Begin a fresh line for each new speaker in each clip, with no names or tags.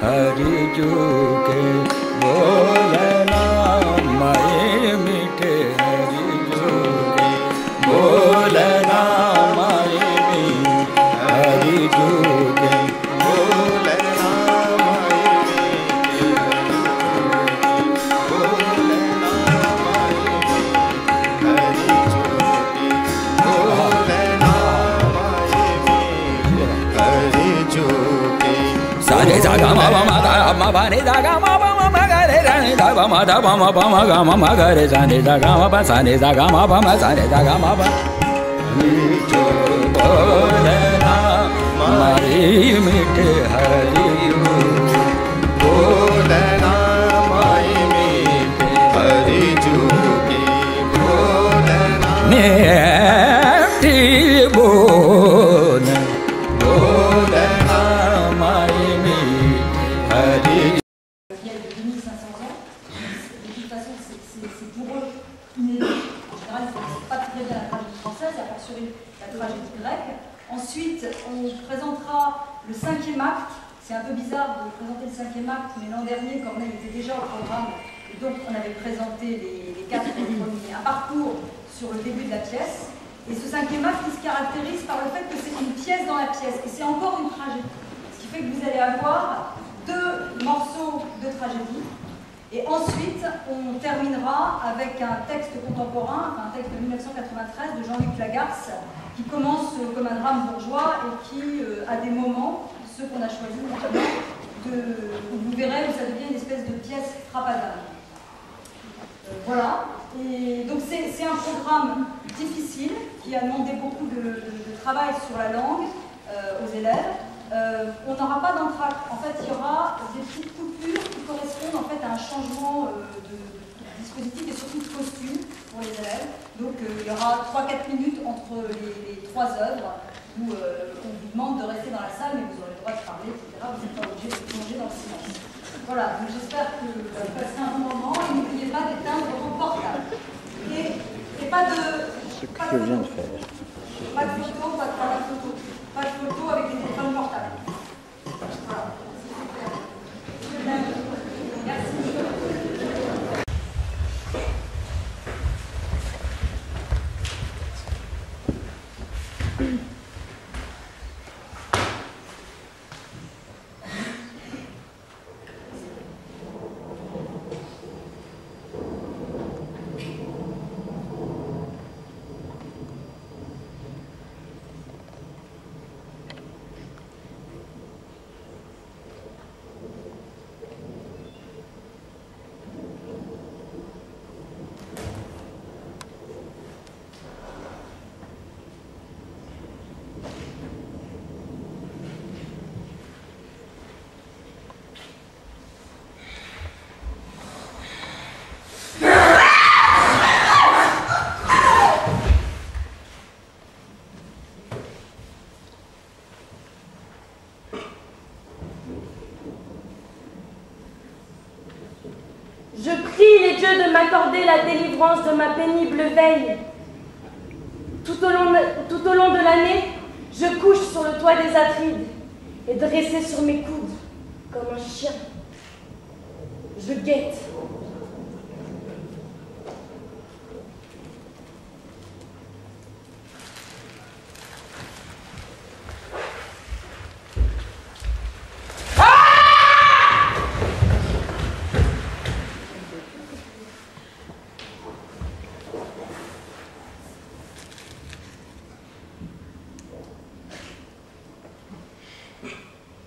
हरि जू के बोलना माए मीठे हरि जू के बोलना माए मीठे हरि जू के बोलना माए मीठे बोलना माए हरि जू के बोलना माए मीठे हरि जू के सारे जागा मा मा मा मा रे जागा मा मा मा गा रे रे दा मा मा दा मा मा मा गा मा मा गा रे सारे जागा मा सा रे जागा मा मा सारे जागा मा बा जो बोलना मारे मीठे हरि बोलना माए मीठे हरि जू की बोलना मीठी बोलना माए मीठे Hari.
Il y a 2500 ans, de toute façon c'est pour eux inédit. En général, ils ne pas très bien la tragédie française, à part sur la tragédie grecque. Ensuite, on présentera le 5e acte. C'est un peu bizarre de présenter le 5e acte, mais l'an dernier, Corneille était déjà au programme, et donc on avait présenté les 4 premiers, un parcours sur le début de la pièce. Et ce 5e acte, il se caractérise par le fait que c'est une pièce dans la pièce, et c'est encore une tragédie. Ce qui fait que vous allez avoir 2 morceaux de tragédie. Et ensuite, on terminera avec un texte contemporain, un texte de 1993 de Jean-Luc Lagarce, qui commence comme un drame bourgeois et qui, à des moments, ceux qu'on a choisis notamment, vous verrez où ça devient une espèce de pièce frappadane. Voilà. Et donc c'est un programme difficile qui a demandé beaucoup de travail sur la langue aux élèves. On n'aura pas d'entracte. En fait, il y aura des petites coupures qui correspondent en fait à un changement de dispositif et surtout de costume pour les élèves. Donc il y aura 3-4 minutes entre les 3 œuvres où on vous demande de rester dans la salle, mais vous aurez le droit de parler, etc. Vous n'êtes pas obligé de plonger dans le silence. Voilà, donc j'espère que vous passerez un bon moment et n'oubliez pas d'éteindre vos portables. Et pas de...
Ce que je viens de faire.
Pas de photo, pas de photo. Pas de photo avec des téléphones portables. Voilà. Merci.
Je prie les dieux de m'accorder la délivrance de ma pénible veille. Tout au long de l'année, je couche sur le toit des Atrides et dressé sur mes coudes, comme un chien, je guette.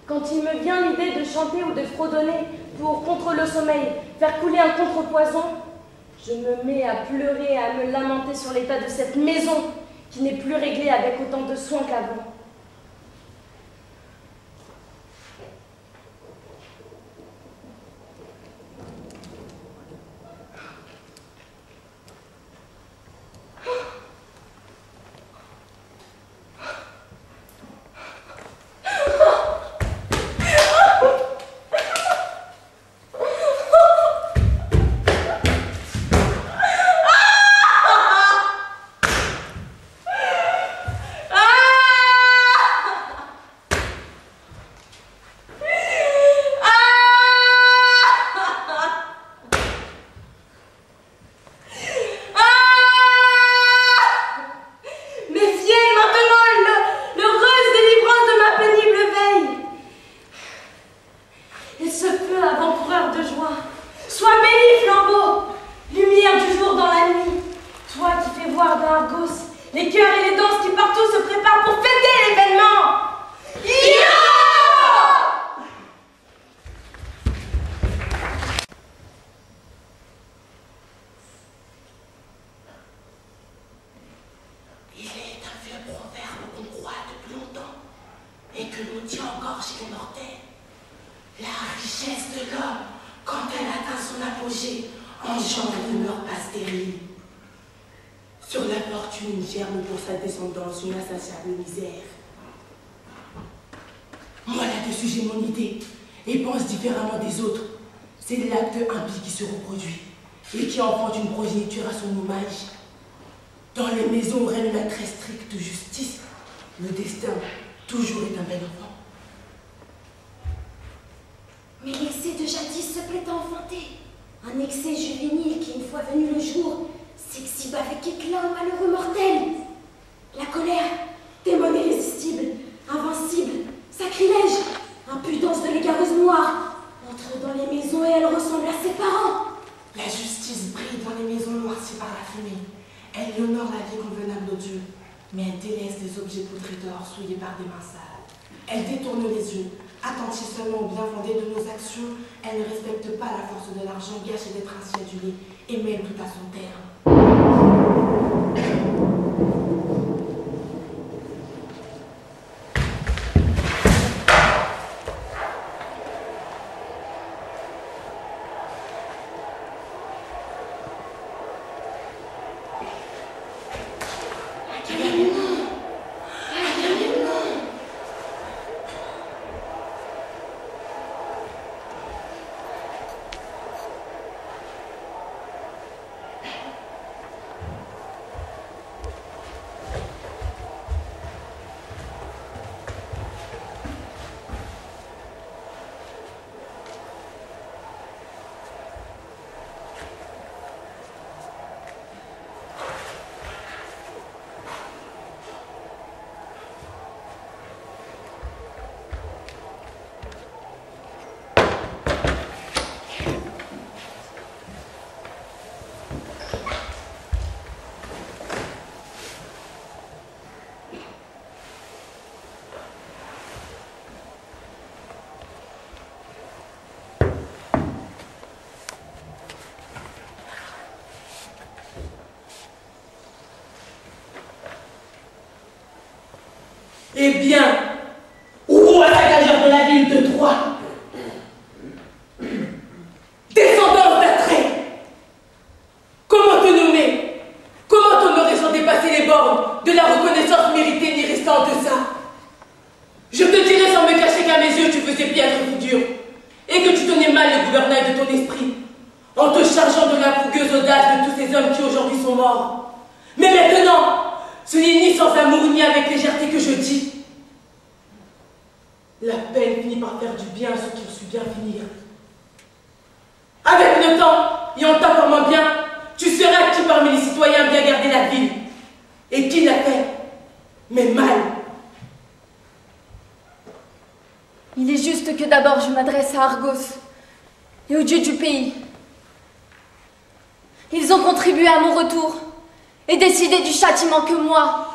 Quand il me vient l'idée de chanter ou de fredonner pour, contre le sommeil, faire couler un contrepoison, je me mets à pleurer et à me lamenter sur l'état de cette maison qui n'est plus réglée avec autant de soin qu'avant.
et que l'on tient encore chez les mortels. La richesse de l'homme, quand elle atteint son apogée, engendre une mort pas stérile. Sur la fortune germe pour sa descendance une insatiable misère. Moi là-dessus j'ai mon idée, et pense différemment des autres. C'est l'acte impie qui se reproduit, et qui enfante une progéniture à son image. Dans les maisons où règne la très stricte justice, le destin toujours est un bel enfant.
Mais l'excès de jadis se plaît à enfanter. Un excès juvénile qui, une fois venu le jour, s'exhibe avec éclat un malheureux mortel. La colère, démon irrésistible, invincible, sacrilège, impudence de l'égareuse noire, entre dans les maisons et elle ressemble à ses parents.
La justice brille dans les maisons noircies par la fumée. Elle honore la vie convenable aux dieux, mais elle délaisse des objets poudrés d'or souillés par des mains sales. Elle détourne les yeux, attentive seulement au bien fondé de nos actions. Elle ne respecte pas la force de l'argent gâché d'être ainsi adulé et mène tout à son terme. Eh bien, roi saccageur de la ville de Troie, descendance d'Atrée, comment te nommer? Comment t'honorer sans dépasser les bornes de la reconnaissance méritée ni restant en deçà? Je te dirai sans me cacher qu'à mes yeux tu faisais piètre figure, et que tu tenais mal le gouvernail de ton esprit, en te chargeant de la fougueuse audace de tous ces hommes qui aujourd'hui sont morts. Mais maintenant, ce n'est ni sans amour ni avec légèreté que je dis. La peine finit par faire du bien à ceux qui ont su bien finir. Avec le temps, et en t'informant bien, tu seras qui parmi les citoyens bien garder la ville. Et qui l'a fait, mais mal.
Il est juste que d'abord je m'adresse à Argos et aux dieux du pays. Ils ont contribué à mon retour et décidé du châtiment que moi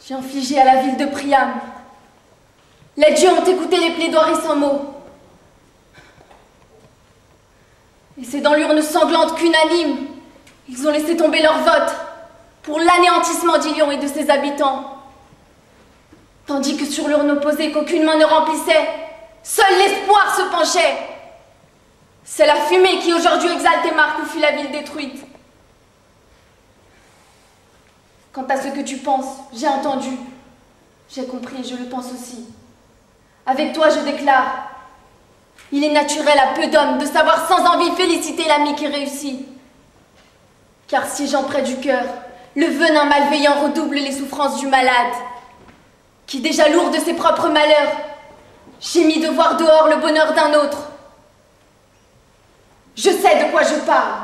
j'ai infligé à la ville de Priam. Les dieux ont écouté les plaidoiries sans mots. Et c'est dans l'urne sanglante qu'unanime, ils ont laissé tomber leur vote pour l'anéantissement d'Ilion et de ses habitants. Tandis que sur l'urne opposée qu'aucune main ne remplissait, seul l'espoir se penchait. C'est la fumée qui aujourd'hui exalte et marque où fut la ville détruite. Quant à ce que tu penses, j'ai entendu, j'ai compris et je le pense aussi. Avec toi, je déclare, il est naturel à peu d'hommes de savoir sans envie féliciter l'ami qui réussit. Car siégeant près du cœur, le venin malveillant redouble les souffrances du malade, qui déjà lourd de ses propres malheurs, gémit de voir dehors le bonheur d'un autre. Je sais de quoi je parle,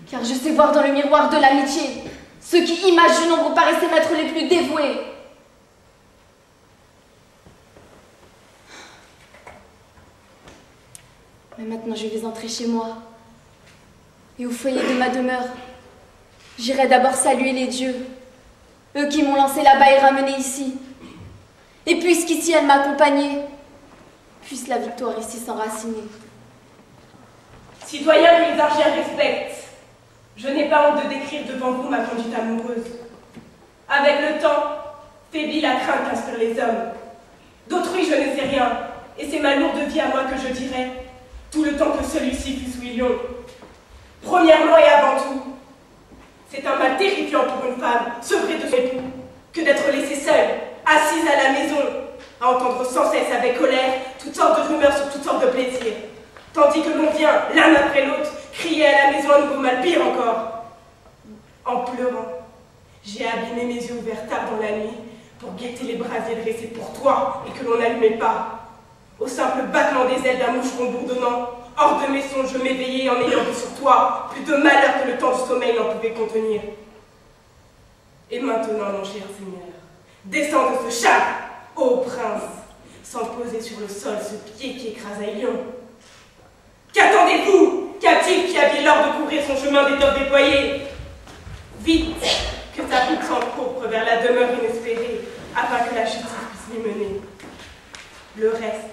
car je sais voir dans le miroir de l'amitié ceux qui, images du nombre, paraissaient m'être les plus dévoués. Mais maintenant je vais entrer chez moi, et au foyer de ma demeure, j'irai d'abord saluer les dieux, eux qui m'ont lancé là-bas et ramené ici. Et puisqu'ici elle m'a accompagnée, puisse la victoire ici s'enraciner.
Citoyens que les Argiens respectent, je n'ai pas honte de décrire devant vous ma conduite amoureuse. Avec le temps, faiblit la crainte qu'inspirent les hommes. D'autrui, je ne sais rien, et c'est ma lourde vie à moi que je dirai, tout le temps que celui-ci fut sous Ilion. Premièrement et avant tout, c'est un mal terrifiant pour une femme, sevrée de son époux, que d'être laissée seule, assise à la maison, à entendre sans cesse avec colère toutes sortes de rumeurs sur toutes sortes de plaisirs, tandis que l'on vient, l'un après l'autre, crier à la maison un nouveau mal pire encore. En pleurant, j'ai abîmé mes yeux ouverts tard dans la nuit pour guetter les brasiers dressés pour toi et que l'on n'allumait pas. Au simple battement des ailes d'un moucheron bourdonnant, hors de mes songes, je m'éveillais en ayant vu sur toi plus de malheur que le temps du sommeil n'en pouvait contenir. Et maintenant, mon cher Seigneur, descends de ce char, ô prince, sans poser sur le sol ce pied qui écrase Ilion. Qu'attendez-vous, captif qui aviez l'ordre de couvrir son chemin d'étoffes déployées? Vite, que sa route s'empourpre vers la demeure inespérée, afin que la justice puisse l'y mener. Le reste,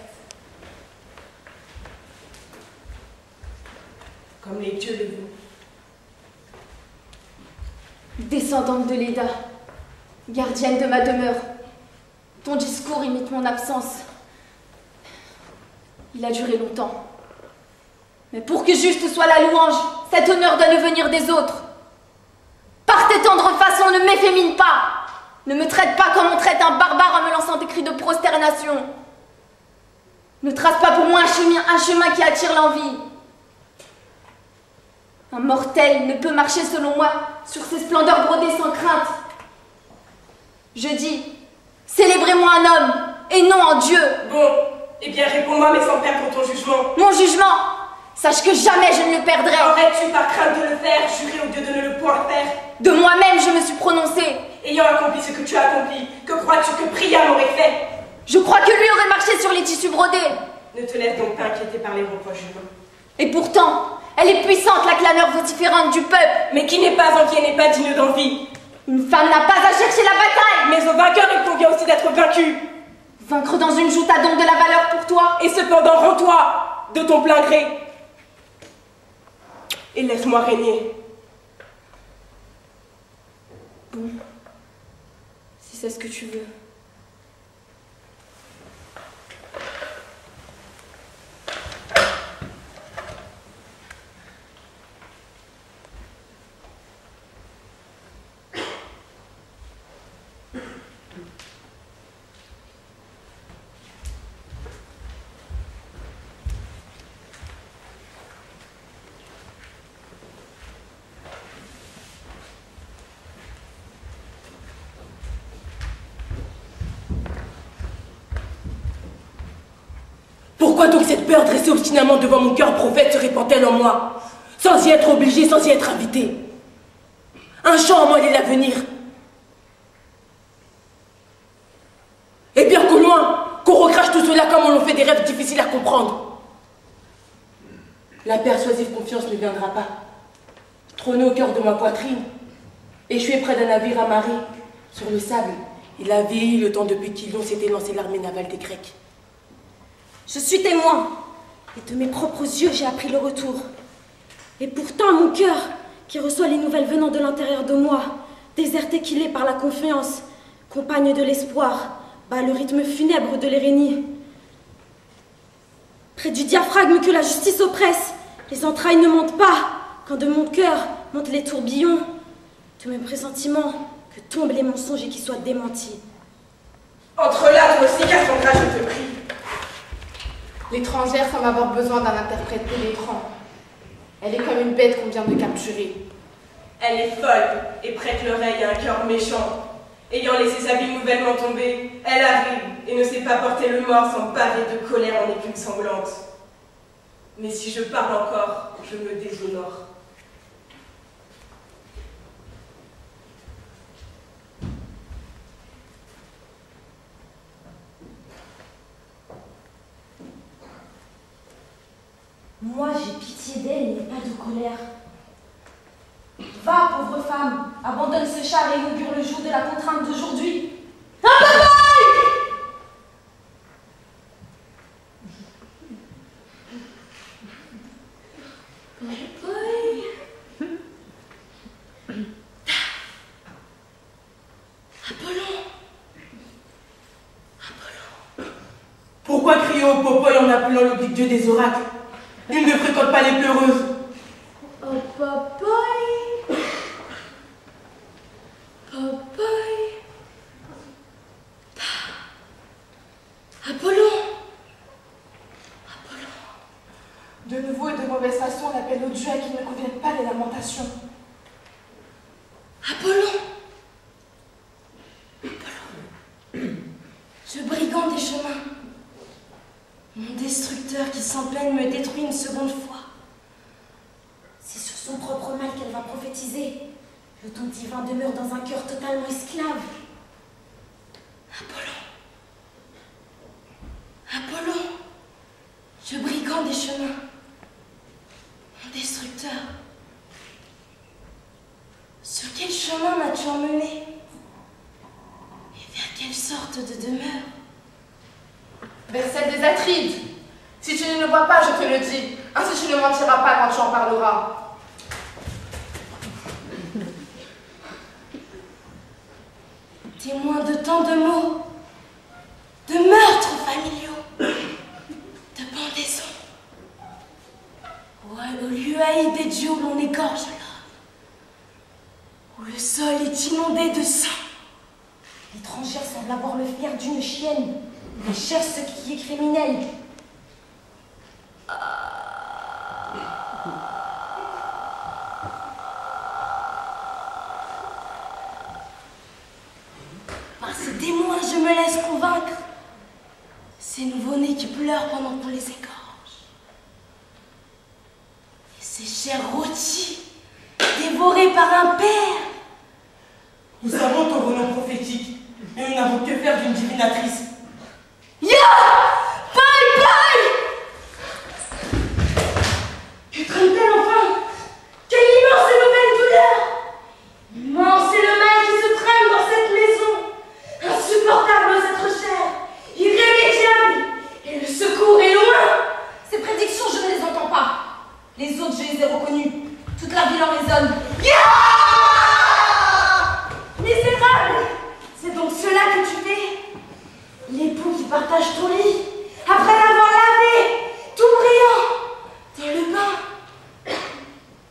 comme les dieux le vouent.
Descendante de Léda, gardienne de ma demeure, ton discours imite mon absence. Il a duré longtemps. Mais pour que juste soit la louange, cet honneur doit nous venir des autres. Par tes tendres façons, ne m'effémine pas. Ne me traite pas comme on traite un barbare en me lançant des cris de prosternation. Ne trace pas pour moi un chemin qui attire l'envie. Un mortel ne peut marcher, selon moi, sur ces splendeurs brodées sans crainte. Je dis, célébrez-moi un homme, et non un dieu.
Bon, eh bien réponds-moi, mais sans perdre ton jugement.
Mon jugement, sache que jamais je ne le perdrai.
Aurais-tu, par crainte de le faire, juré au Dieu de ne le point faire?
De moi-même, je me suis prononcée.
Ayant accompli ce que tu as accompli, que crois-tu que Priam aurait fait?
Je crois que lui aurait marché sur les tissus brodés.
Ne te laisse donc pas inquiéter par les reproches humains.
Et pourtant, elle est puissante, la clameur vociférante du peuple.
Mais qui n'est pas envié n'est pas digne d'envie.
Une femme n'a pas à chercher la bataille.
Mais au vainqueur, il convient aussi d'être vaincu.
Vaincre dans une joute a donc de la valeur pour toi.
Et cependant, rends-toi de ton plein gré. Et laisse-moi régner.
Bon, si c'est ce que tu veux.
Pourquoi donc cette peur dressée obstinément devant mon cœur prophète se répand-elle en moi, sans y être obligée, sans y être invitée? Un chant en moi est l'avenir. Et bien qu'au loin, qu'on recrache tout cela comme on l'en fait des rêves difficiles à comprendre. La persuasive confiance ne viendra pas. Trôner au cœur de ma poitrine, échouer près d'un navire amarré sur le sable, il a vieilli le temps depuis qu'Ilion s'était lancé l'armée navale des Grecs.
Je suis témoin, et de mes propres yeux j'ai appris le retour. Et pourtant mon cœur, qui reçoit les nouvelles venant de l'intérieur de moi, déserté qu'il est par la confiance, compagne de l'espoir, bat le rythme funèbre de l'Hérénie. Près du diaphragme que la justice oppresse, les entrailles ne montent pas, quand de mon cœur montent les tourbillons, de mes pressentiments, que tombent les mensonges et qu'ils soient démentis.
Entre là, toi aussi, Cassandra, je te prie.
L'étrangère semble avoir besoin d'un interprète pénétrant. Elle est comme une bête qu'on vient de capturer.
Elle est folle et prête l'oreille à un cœur méchant. Ayant laissé sa vie nouvellement tomber, elle arrive et ne sait pas porter le mort sans baver de colère en écume sanglante. Mais si je parle encore, je me déshonore.
Moi, j'ai pitié d'elle et n'ai pas de colère. Va, pauvre femme, abandonne ce char et inaugure le jour de la contrainte d'aujourd'hui. Un papaye!
Apollon,
Pourquoi crier au popoy en appelant le big dieu des oracles? Il ne fréquente pas les pleureuses.
Oh, popoy. Popoy. Apollon. Apollon.
De nouveau et de mauvaise façon, on appelle au Dieu à qui ne conviennent pas les lamentations.
Apollon. Apollon. Je brigand des chemins. Mon destructeur qui sans peine me détruit une seconde fois.
C'est sur son propre mal qu'elle va prophétiser. Le don divin demeure dans un cœur totalement esclave.
Apollon. Apollon. Je brigand des chemins. Mon destructeur. Sur quel chemin m'as-tu emmené? Et vers quelle sorte de demeure?
Vers celle des Atrides. Si tu ne le vois pas, je te le dis. Ainsi tu ne mentiras pas quand tu en parleras.
Témoin de tant de maux, de meurtres familiaux, de pendaisons, au lieu haï des dieux où l'on égorge l'homme, où le sol est inondé de sang.
L'étrangère semble avoir le flair d'une chienne. Elle cherche ce qui est criminel.
Par ces témoins, je me laisse convaincre. Ces nouveau-nés qui pleurent pendant qu'on les égorge. Et ces chairs rôties, dévorées par un père.
Nous savons ton renom prophétique, mais nous n'avons que faire d'une divinatrice.
Ya! Paille, paille! Que trame-t-elle enfin? Quelle immense et nouvelle douleur! Immense est le mal qui se trame dans cette maison. Insupportable cette recherche, irrémédiable, et le secours est loin.
Ces prédictions, je ne les entends pas. Les autres, je les ai reconnues. Toute la ville en résonne.
Misérable! C'est donc cela que tu fais? L'époux qui partage ton lit, après l'avoir lavé, tout brillant, dans le bain.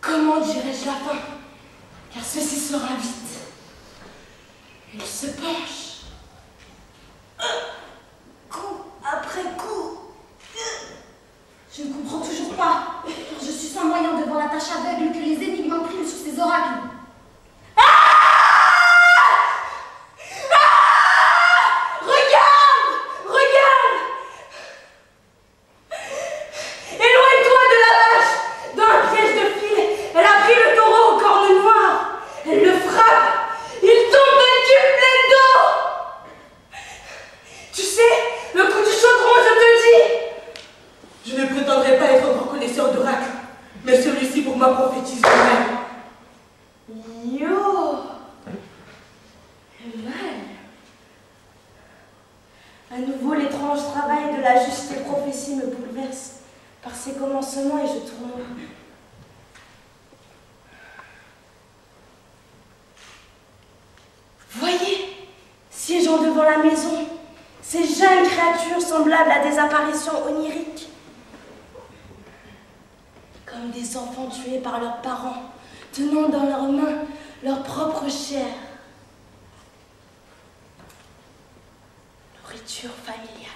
Comment dirais-je la fin? Car ceci sera vite. Il se penche.
Coup après coup. Je ne comprends toujours pas, car je suis sans moyen devant la tâche aveugle que les énigmes impriment sur ces oracles.
À nouveau, l'étrange travail de la juste et prophétie me bouleverse par ses commencements et je tourne en rond. Voyez, siégeant devant la maison, ces jeunes créatures semblables à des apparitions oniriques, comme des enfants tués par leurs parents, tenant dans leurs mains leur propre chair. Nourriture familiale.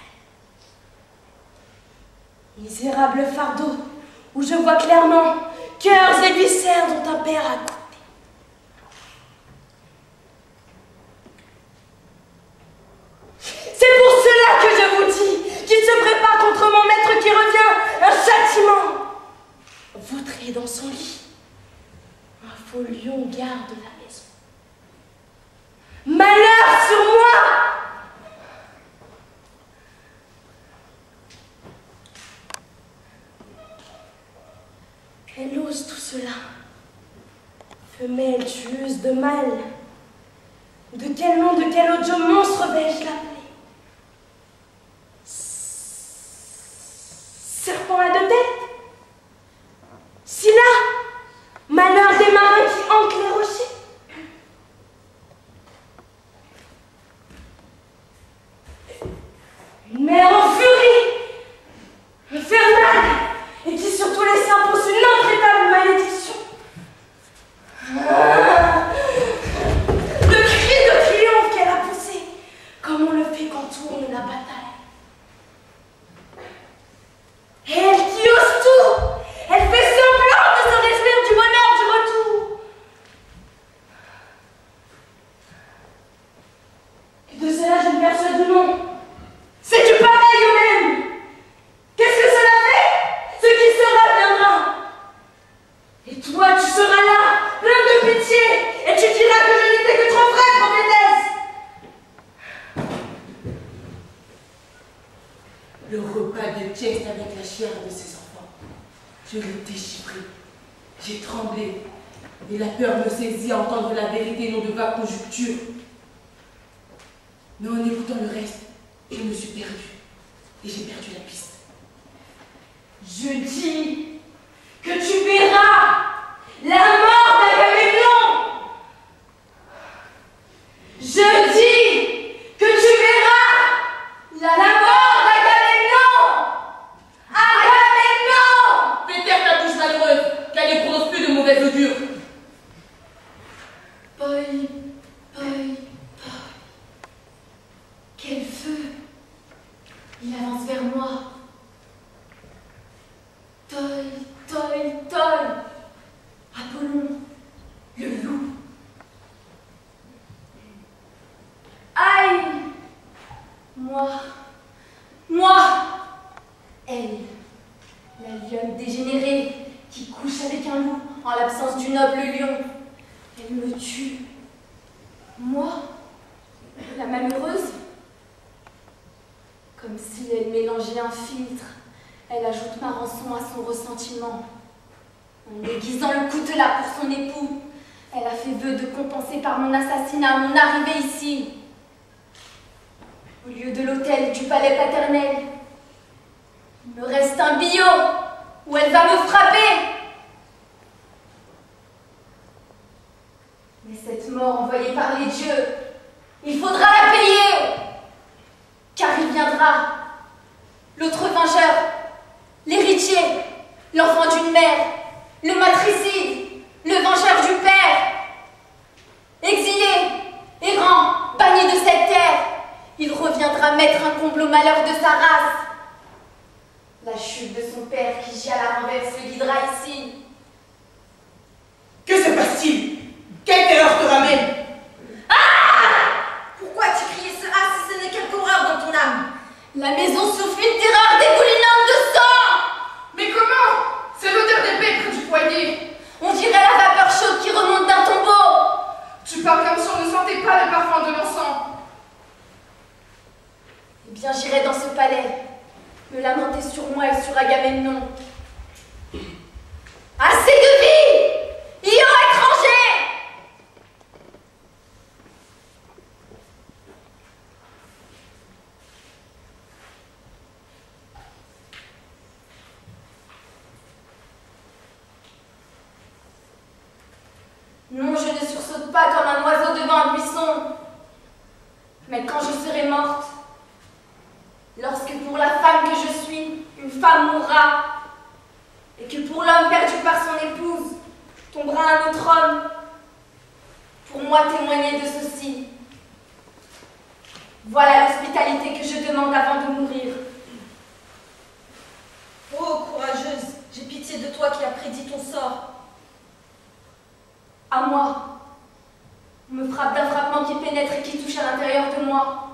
Misérable fardeau, où je vois clairement cœurs et viscères dont un père a coupé. C'est pour cela que je vous dis qu'il se prépare contre mon maître qui revient un châtiment. Vautré dans son lit, un faux lion garde la maison. Malheur sur moi! Elle ose tout cela. Femelle tueuse de mal. De quel nom, de quel autre monstre vais-je l'appeler? Serpent à deux têtes? Scylla, malheur des marins qui hantent les rochers? Une mer en furie,
geste avec la chair de ses enfants. Je l'ai déchiffré. J'ai tremblé. Et la peur me saisit à entendre la vérité non de vagues conjectures. Mais en écoutant le reste, je me suis perdue. Et j'ai perdu la piste.
Je dis que tu verras la mort d'Agamemnon. Je dis que tu verras la mort d'Agamemnon. Agamemnon!
Fais taire ta bouche malheureuse, qu'elle ne prononce plus de mauvais augure.
Paï, paï, paï. Quel feu! Il avance vers moi. Toy, toy, toy. Apollon, le loup. Aïe! Moi, elle, la lionne dégénérée qui couche avec un loup en l'absence du noble lion. Elle me tue. Moi, la malheureuse, comme si elle mélangeait un filtre, elle ajoute ma rançon à son ressentiment. En aiguisant le coutelas pour son époux, elle a fait vœu de compenser par mon assassinat mon arrivée ici. Au lieu de l'hôtel du palais paternel, il me reste un billot où elle va me frapper. Mais cette mort envoyée par les dieux, il faudra la payer. Car il viendra, l'autre vengeur, l'héritier, l'enfant d'une mère, le matricide, le vengeur du père. Exilé, errant, banni de cette terre, il reviendra mettre un comble au malheur de sa race. La chute de son père qui gît à la renverse le guidera ici.
Que se passe-t-il? Quelle terreur te ramène?
Pourquoi tu criais ce ah si ce n'est quelque horreur dans ton âme?
La maison souffle une terreur dégoulinante de sang.
Mais comment? C'est l'odeur des baies près du foyer.
On dirait la vapeur chaude qui remonte d'un tombeau.
Tu parles comme si on ne sentait pas le parfum de l'encens.
Eh bien, j'irai dans ce palais, me lamenter sur moi et sur Agamemnon. Assez de vie! Ion étranger! Non, je ne sursaute pas comme un oiseau devant un buisson. Mais quand je serai morte, lorsque pour la femme que je suis, une femme mourra, et que pour l'homme perdu par son épouse, tombera un autre homme, pour moi témoigner de ceci. Voilà l'hospitalité que je demande avant de mourir.
Oh, courageuse, j'ai pitié de toi qui as prédit ton sort.
À moi, on me frappe d'un frappement qui pénètre et qui touche à l'intérieur de moi.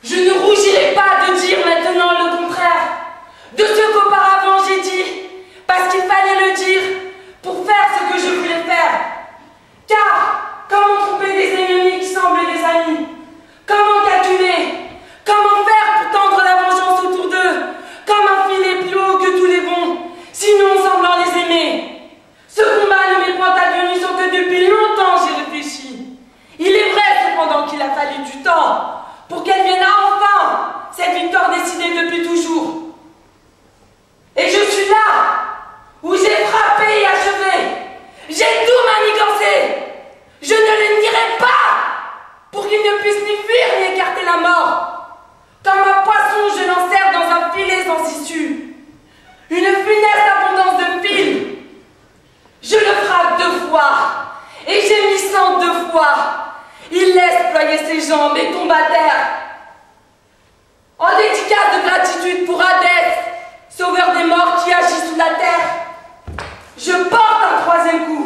Je ne rougirai pas de dire maintenant le contraire de ce qu'auparavant j'ai dit, parce qu'il fallait le dire pour faire ce que je voulais faire. Car, comment tromper des ennemis qui semblent des amis? Comment calculer? Comment faire pour tendre la vengeance autour d'eux? Comment filer plus haut que tous les bons, sinon semblant les aimer? Ce combat ne m'est point advenu sans que depuis longtemps j'y réfléchi. Il est vrai cependant qu'il a fallu du temps pour qu'elle vienne enfin, cette victoire décidée depuis toujours. Et je suis là, où j'ai frappé et achevé, j'ai tout manigancé. Je ne le nierai pas, pour qu'il ne puisse ni fuir ni écarter la mort. Comme un poisson, je l'enserre dans un filet sans issue, une funeste abondance de fils. Je le frappe 2 fois, et gémissant 2 fois. Il laisse ployer ses jambes et tombe à terre. En dédicace de gratitude pour Hadès, sauveur des morts qui agit sous la terre, je porte un 3e coup.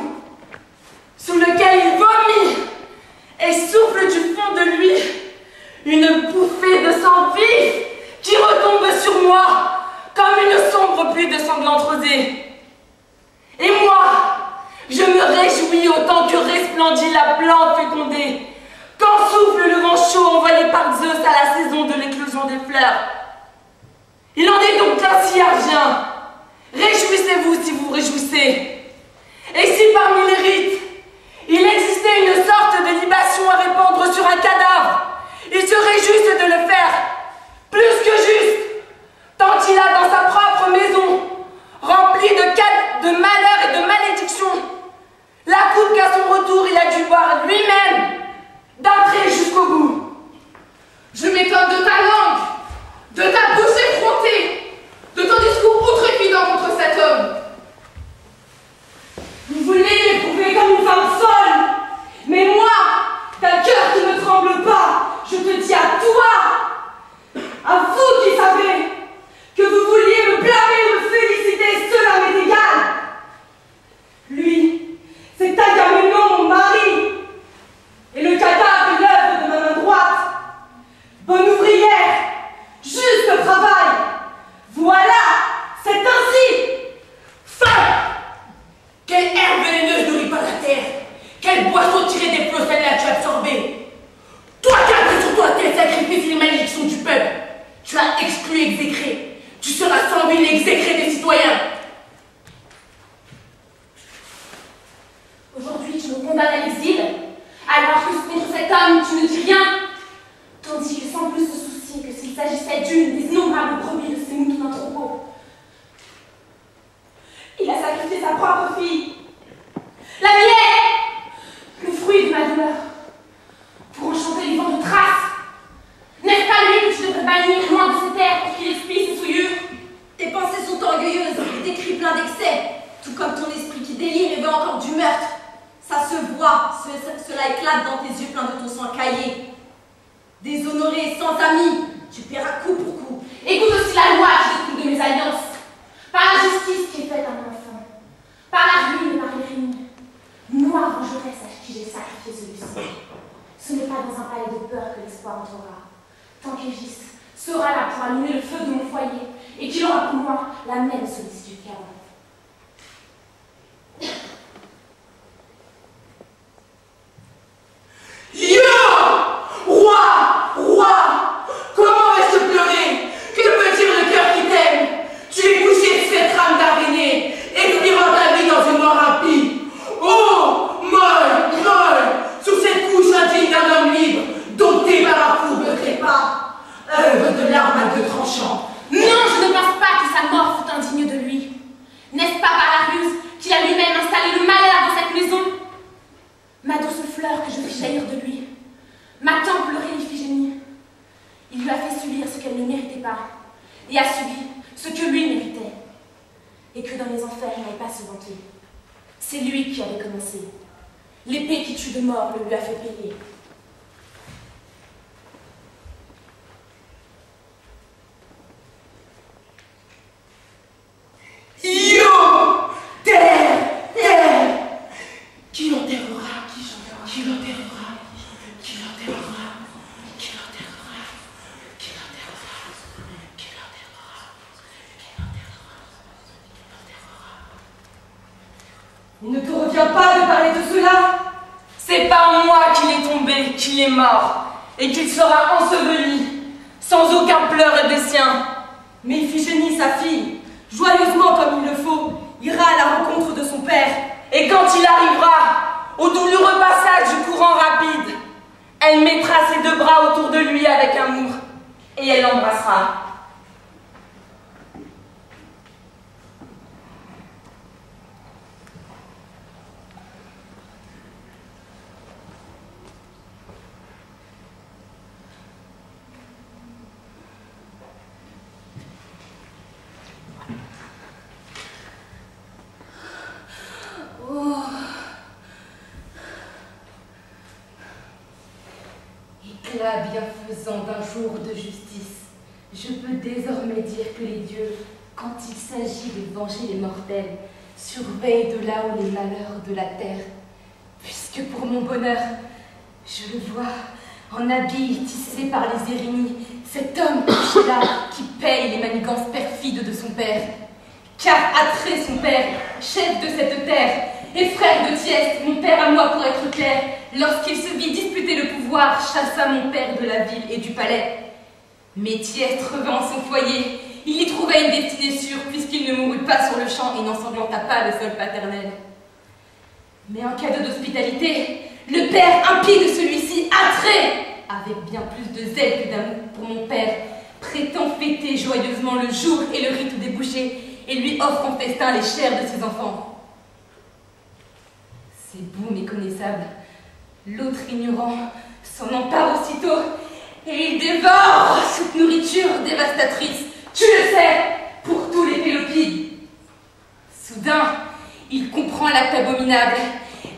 corrompue de sanglantes rosées. Et moi, je me réjouis autant que resplendit la plante fécondée, quand souffle le vent chaud envoyé par Zeus à la saison de l'éclosion des fleurs. Il en est donc ainsi, Argien. Réjouissez-vous si vous vous réjouissez. Et si parmi les rites, il existait une sorte de libation à répandre sur un cadavre, il serait juste de le faire, plus que juste, tant il a dans sa propre maison, remplie de malheurs et de malédictions, la coupe qu'à son retour il a dû boire lui-même, d'entrée jusqu'au bout.
Je m'étonne de ta langue, de ta bouche effrontée, de ton discours outrecuidant contre cet homme.
Vous voulez m'éprouver comme une femme folle, mais moi, d'un cœur qui ne tremble pas, je te dis à toi, à vous qui savez, que vous vouliez me blâmer ou me féliciter, cela m'est égal. Lui, c'est Agamemnon, mon mari, et le cadavre est l'œuvre de ma main droite. Bonne ouvrière, juste travail, voilà, c'est ainsi. Fin.
Quelle herbe vénéneuse nourrit pas la terre? Quel boisson tiré des flots salés as-tu absorbé? Toi qui as pris sur toi tes sacrifices et les malédictions du peuple, tu as exclu et exécré. Tu seras sans lui l'exécré des citoyens.
Aujourd'hui, tu me condamnes à l'exil, alors que contre cet homme, tu ne dis rien, tandis qu'il semble plus se soucier que s'il s'agissait d'une des innombrables brebis de ses moutons d'un troupeau. Il a sacrifié sa propre fille, la mienne, le fruit de ma douleur, pour enchanter les vents de Thrace. N'est-ce pas lui que tu devrais bannir loin de ces terres pour qu'il explie ses souillures?
Tes pensées sont orgueilleuses et tes cris pleins d'excès, tout comme ton esprit qui délire et veut encore du meurtre. Ça se voit, cela éclate dans tes yeux pleins de ton sang caillé. Déshonoré, sans amis, tu paieras coup pour coup.
Écoute aussi la loi qui découle de mes alliances, par la justice qui est faite à mon enfant, par la ruine et par les rignes. Moi, vengeresse à qui j'ai sacrifié celui-ci. Ce n'est pas dans un palais de peur que l'espoir entrera. Tant qu'Égis sera là pour allumer le feu de mon foyer et qu'il aura pour moi la même sollicitude qu'avant.
Roi, comment vais-je te pleurer? Que peut dire le cœur qui t'aime? Tu es couché sur cette rame d'araignée, expirant ta vie dans une mort impie. Oh, molle, sur cette couche indigne d'un homme libre, dompté par la fourbe de trépas, œuvre de l'arme à deux tranchants.
Non, je ne pense pas que sa mort fut indigne de lui. N'est-ce pas par la ruse qu'il a lui-même installé le malheur dans cette maison? Ma douce fleur que je fis jaillir de lui, ma templerie l'Iphigénie. Il lui a fait subir ce qu'elle ne méritait pas, et a subi ce que lui méritait. Et que dans les enfers, il n'aille pas se vanter. C'est lui qui avait commencé. L'épée qui tue de mort le lui a fait payer.
Terre, qui l'enterrera?
Il ne te revient pas de parler de cela? C'est par moi qu'il est tombé, qu'il est mort, et qu'il sera enseveli, sans aucun pleur des siens. Mais Iphigénie, sa fille, joyeusement comme il le faut, ira à la rencontre de son père, et quand il arrivera, au douloureux passage du courant rapide, elle mettra ses deux bras autour de lui avec amour, et elle l'embrassera.
Éclat bienfaisant d'un jour de justice, je peux désormais dire que les dieux, quand il s'agit de venger les mortels, surveillent de là-haut les malheurs de la terre, puisque pour mon bonheur, je le vois, en habit tissé par les Érénies, cet homme couché là qui paye les manigances perfides de son père,
car Atrée, son père, chef de cette terre, et frère de Thyeste, mon père à moi pour être clair, lorsqu'il se vit disputer le pouvoir, chassa mon père de la ville et du palais. Mais Thyeste revint en son foyer, il y trouva une destinée sûre, puisqu'il ne mourut pas sur le champ et n'ensanglanta pas le sol paternel. Mais en cadeau d'hospitalité, le père impie de celui-ci, Atrée, avec bien plus de zèle que d'amour pour mon père, prétend fêter joyeusement le jour et le rite débouché, et lui offre en festin les chairs de ses enfants. C'est beau méconnaissable. L'autre ignorant s'en empare aussitôt, et il dévore cette nourriture dévastatrice, tu le sais, pour tous les Pélopides. Soudain, il comprend l'acte abominable.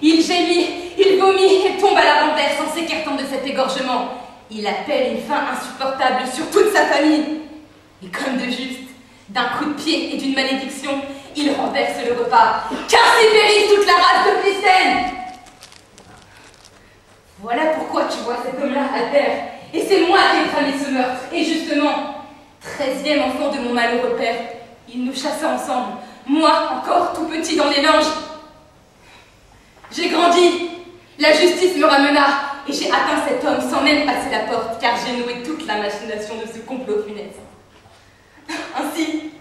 Il gémit, il vomit et tombe à la renverse en s'écartant de cet égorgement. Il appelle une faim insupportable sur toute sa famille. Et comme de juste, d'un coup de pied et d'une malédiction, il renverse le repas, car s'y périsse toute la race de Plisthène. Voilà pourquoi tu vois cet homme-là à terre, et c'est moi qui ai tramé ce meurtre. Et justement, 13e enfant de mon malheureux père, il nous chassa ensemble, moi encore tout petit dans les langes. J'ai grandi, la justice me ramena, et j'ai atteint cet homme sans même passer la porte, car j'ai noué toute la machination de ce complot funeste. Ainsi,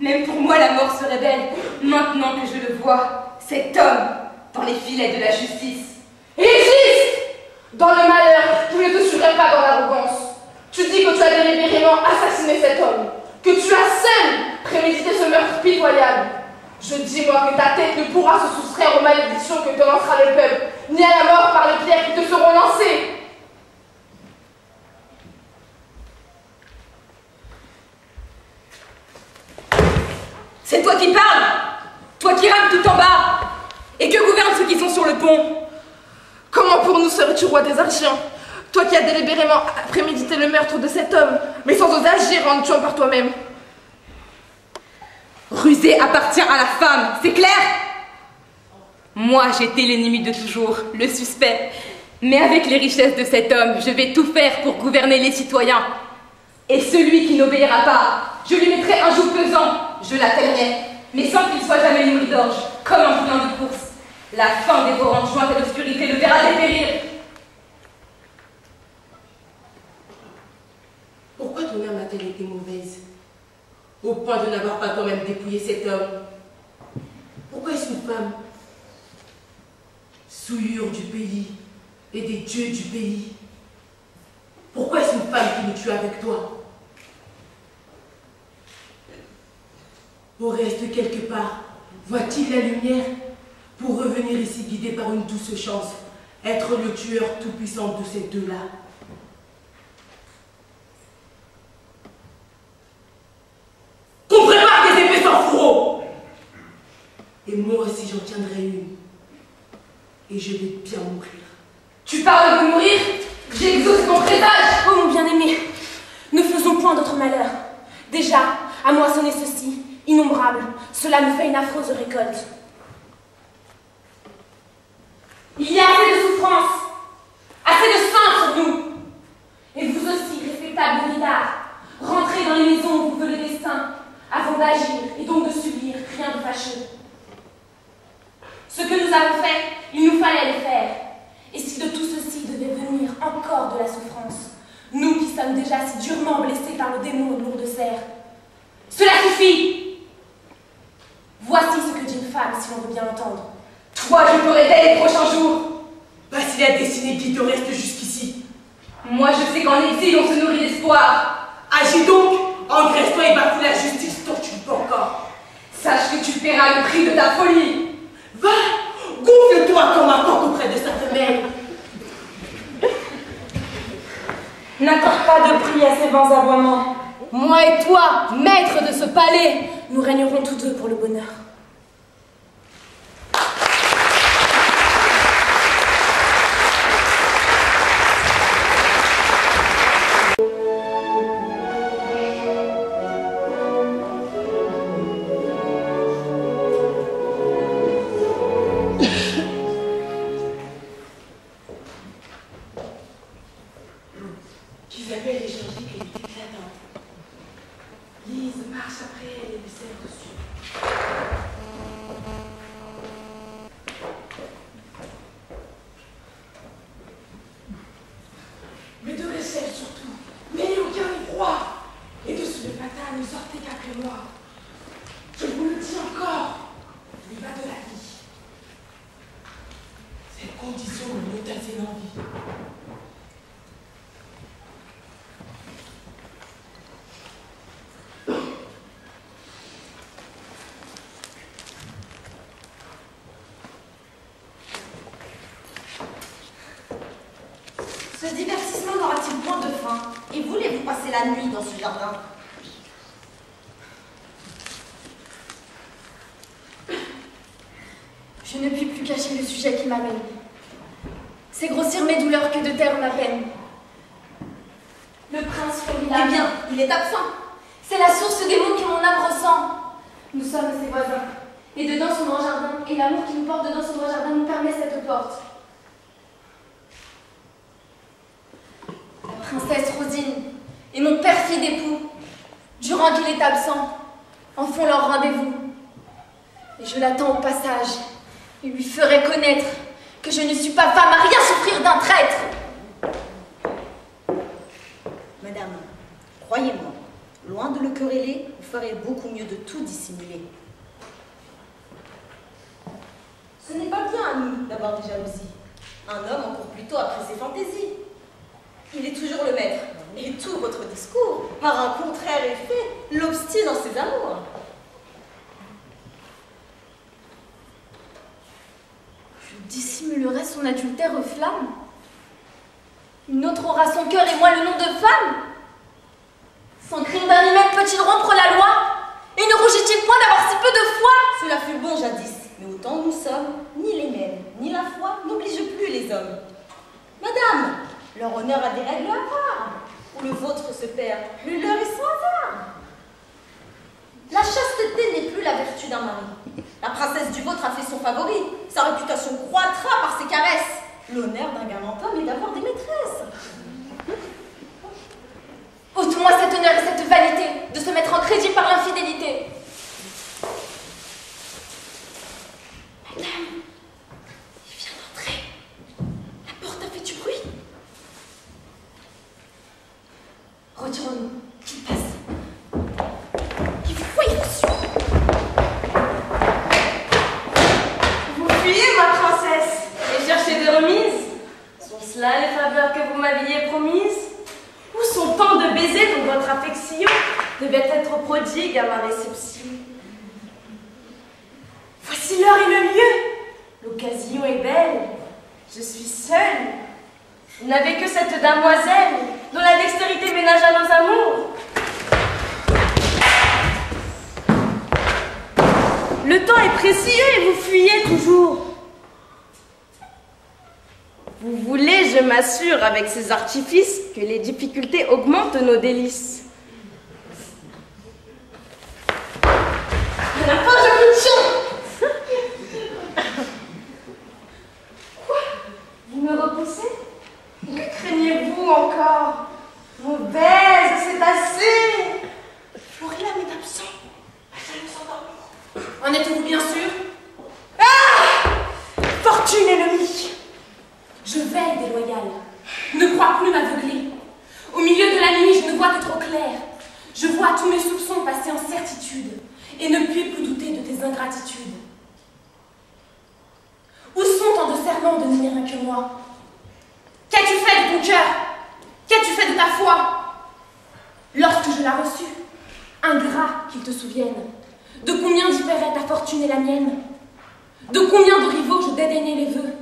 même pour moi la mort se révèle, maintenant que je le vois, cet homme dans les filets de la justice.
Il existe! Dans le malheur, tu ne te suivrais pas dans l'arrogance. Tu dis que tu as délibérément assassiné cet homme, que tu as seul prémédité ce meurtre pitoyable. Je dis moi que ta tête ne pourra se soustraire aux malédictions que te lancera le peuple, ni à la mort par les pierres qui te seront lancées.
C'est toi qui parles, toi qui rames tout en bas, et que gouvernent ceux qui sont sur le pont.
Comment pour nous serais-tu roi des Argiens, toi qui as délibérément prémédité le meurtre de cet homme, mais sans oser agir en le tuant par toi-même?
Rusé appartient à la femme, c'est clair? Moi, j'étais l'ennemi de toujours, le suspect. Mais avec les richesses de cet homme, je vais tout faire pour gouverner les citoyens. Et celui qui n'obéira pas, je lui mettrai un joug pesant, je l'atteignai, mais sans qu'il soit jamais nourri d'orge, comme un poulain de course. La faim dévorante jointe à l'obscurité le verra dépérir.
Pourquoi ton âme a-t-elle été mauvaise, au point de n'avoir pas toi-même dépouillé cet homme? Pourquoi est-ce une femme? Souillure du pays et des dieux du pays. Pourquoi est-ce une femme qui nous tue avec toi? Au reste, quelque part, voit-il la lumière pour revenir ici guidé par une douce chance, être le tueur tout-puissant de ces deux-là? Qu'on prépare des épées sans fourreau! Et moi aussi j'en tiendrai une. Et je vais bien mourir.
Tu parles de mourir? J'exauce mon présage!
Oh mon bien-aimé, ne faisons point d'autre malheur. Déjà, à moissonner ceci, innombrable, cela nous fait une affreuse récolte. Il y a assez de souffrance, assez de sang sur nous. Et vous aussi, respectables Vidards, rentrez dans les maisons où vous veut le destin, avant d'agir et donc de subir rien de fâcheux. Ce que nous avons fait, il nous fallait le faire. Et si de tout ceci devait venir encore de la souffrance, nous qui sommes déjà si durement blessés par le démon de lourde serre, cela suffit! Voici ce que dit une femme, si l'on veut bien l'entendre.
Toi, je ferai dès les prochains jours.
Voici la destinée qui te reste jusqu'ici.
Moi, je sais qu'en exil, on se nourrit d'espoir.
Agis donc, engraisse-toi et bafoue la justice tant que tu le peux encore.
Sache que tu paieras le prix de ta folie.
Va, gonfle-toi comme un coq auprès de sa femelle.
N'accorde pas de prix à ces vains aboiements.
Moi et toi, maître de ce palais,
Nous régnerons tous deux pour le bonheur.
Isabelle est Georgique et est éclatante. Lise marche après elle et lui serre dessus.
passer la nuit dans ce jardin.
Je ne puis plus cacher le sujet qui m'amène. C'est grossir mes douleurs que de taire ma peine. Le prince formidable.
Eh bien, il est absent.
C'est la source des mots que mon âme ressent. Nous sommes ses voisins. Et dedans son grand jardin, et l'amour qui nous porte dedans son grand jardin nous permet cette porte. La princesse Rosine et mon perfide époux, durant qu'il est absent, en font leur rendez-vous. Et je l'attends au passage, et lui ferai connaître que je ne suis pas femme à rien souffrir d'un traître.
Madame, croyez-moi, loin de le quereller, vous ferez beaucoup mieux de tout dissimuler. Ce n'est pas bien à nous d'avoir des jalousies. Un homme encore plutôt après ses fantaisies. Il est toujours le maître, et tout votre discours, par un contraire effet, l'obstine dans ses amours.
Je dissimulerai son adultère aux flammes. Une autre aura son cœur et moi le nom de femme. Sans crime d'un humain peut-il rompre la loi? Et ne rougit-il point d'avoir si peu de foi?
Cela fut bon jadis, mais autant nous sommes, ni les mêmes, ni la foi n'oblige plus les hommes. Madame, leur honneur a des règles à part. Où le vôtre se perd, le leur est sans hasard. La chasteté n'est plus la vertu d'un mari. La princesse du vôtre a fait son favori. Sa réputation croîtra par ses caresses. L'honneur d'un galant homme est d'avoir des maîtresses.
Ôte-moi cet honneur et cette vanité de se mettre en crédit par l'infidélité. Madame, il vient d'entrer. La porte a fait du bruit. Retirons-nous, qu'il passe. Il vous voyez dessus.
Vous fuyez, ma princesse, et cherchez des remises. Sont-ce là les faveurs que vous m'aviez promises? Où sont tant de baisers dont votre affection devait être prodigue à ma réception? Voici l'heure et le lieu. L'occasion est belle. Je suis seule. Vous n'avez que cette damoiselle dont la dextérité ménagea nos amours. Le temps est précieux et vous fuyez toujours. Vous voulez, je m'assure, avec ces artifices, que les difficultés augmentent nos délices. À la fin, je vous tiens. Quoi? Vous me repoussez? Que craignez-vous encore? Mauvaise, c'est assez. Florilène est absent. Allez s'endormir.
En êtes-vous bien sûr?
Ah! Fortune ennemie.
Je veille, déloyale. Ne crois plus m'aveugler. Au milieu de la nuit, je ne vois que trop clair. Je vois tous mes soupçons passer en certitude et ne puis plus douter de tes ingratitudes. Où sont tant de serments de n'aimer rien que moi? Qu'as-tu fait de ton cœur? Qu'as-tu fait de ta foi? Lorsque je la reçus, ingrat qu'il te souvienne, de combien différaient ta fortune et la mienne? De combien de rivaux je dédaignais les vœux?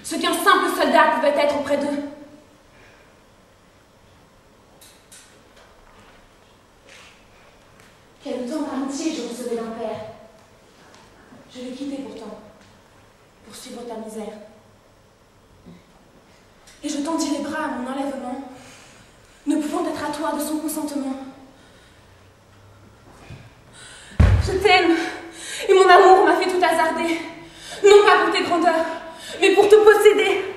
Ce qu'un simple soldat pouvait être auprès d'eux. Quel temps d'amitié je recevais d'un père. Je l'ai quitté pourtant, pour suivre ta misère. Et je tendis les bras à mon enlèvement, ne pouvant être à toi de son consentement. Je t'aime, et mon amour m'a fait tout hasarder, non pas pour tes grandeurs, mais pour te posséder.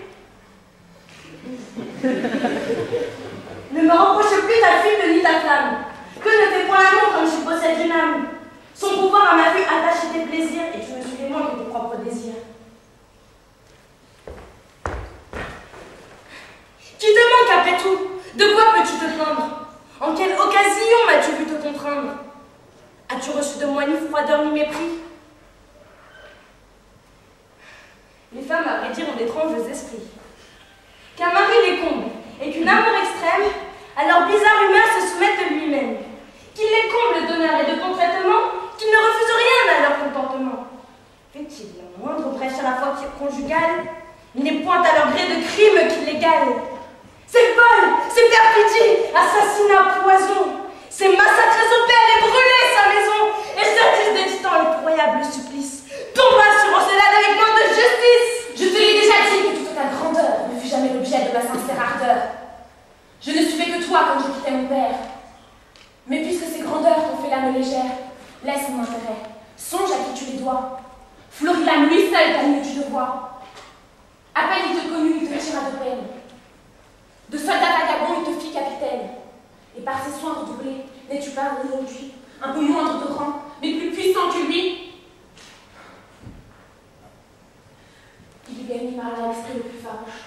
Ne me reproche plus ta fuite ni ta flamme. Que ne fait point l'amour comme je possède une âme? Son pouvoir à ma vue attache tes plaisirs et tu ne suis moins que tes propres désirs. Qui te manque après tout? De quoi peux-tu te plaindre? En quelle occasion m'as-tu vu te contraindre? As-tu reçu de moi ni froideur ni mépris? Les femmes, à vrai dire, ont d'étranges esprits. Qu'un mari les comble et qu'une amour extrême, à leur bizarre humeur se soumettent de lui-même. Qu'il les comble d'honneur et de bon traitement, qu'ils ne refusent rien à leur contentement. Fait-il la moindre brèche à la fois conjugale? Il n'est point à leur gré de crime qui l'égalent. C'est vol, c'est perfidie, assassinat, poil.
c'est massacrer son père et brûler sa maison. Et jadis déditant l'effroyable supplice, tomba sur Encelade avec moins de justice.
Je te l'ai déjà dit que toute ta grandeur ne fut jamais l'objet de ma sincère ardeur. Je ne suivais que toi quand je quittais mon père. Mais puisque ces grandeurs t'ont fait l'âme légère, laisse mon intérêt, songe à qui tu les dois. Florilane, lui seul t'a mis tu le vois. À peine il te connut, il te tira de peine. De soldat vagabond, il te fit capitaine. Et par ses soins redoublés, n'es-tu pas aujourd'hui un peu moindre de rang, mais plus puissant que lui? Il lui gagne par là l'esprit le plus farouche.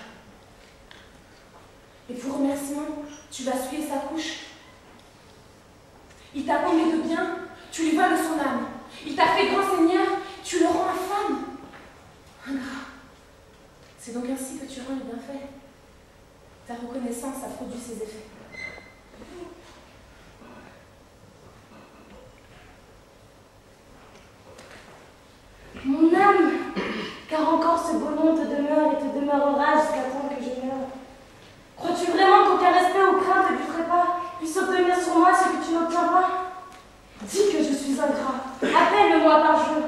Et pour remerciement, tu vas souiller sa couche. Il t'a comblé de bien, tu lui voles son âme. Il t'a fait grand seigneur, tu le rends infâme. Ingrat. C'est donc ainsi que tu rends les bienfaits. Ta reconnaissance a produit ses effets.
Mon âme, car encore ce beau nom te demeure et te demeurera jusqu'à temps que je meure. Crois-tu vraiment qu'aucun respect ou crainte du trépas puisse obtenir sur moi ce que tu n'obtiens pas? Dis que je suis ingrat, appelle-le-moi par jour,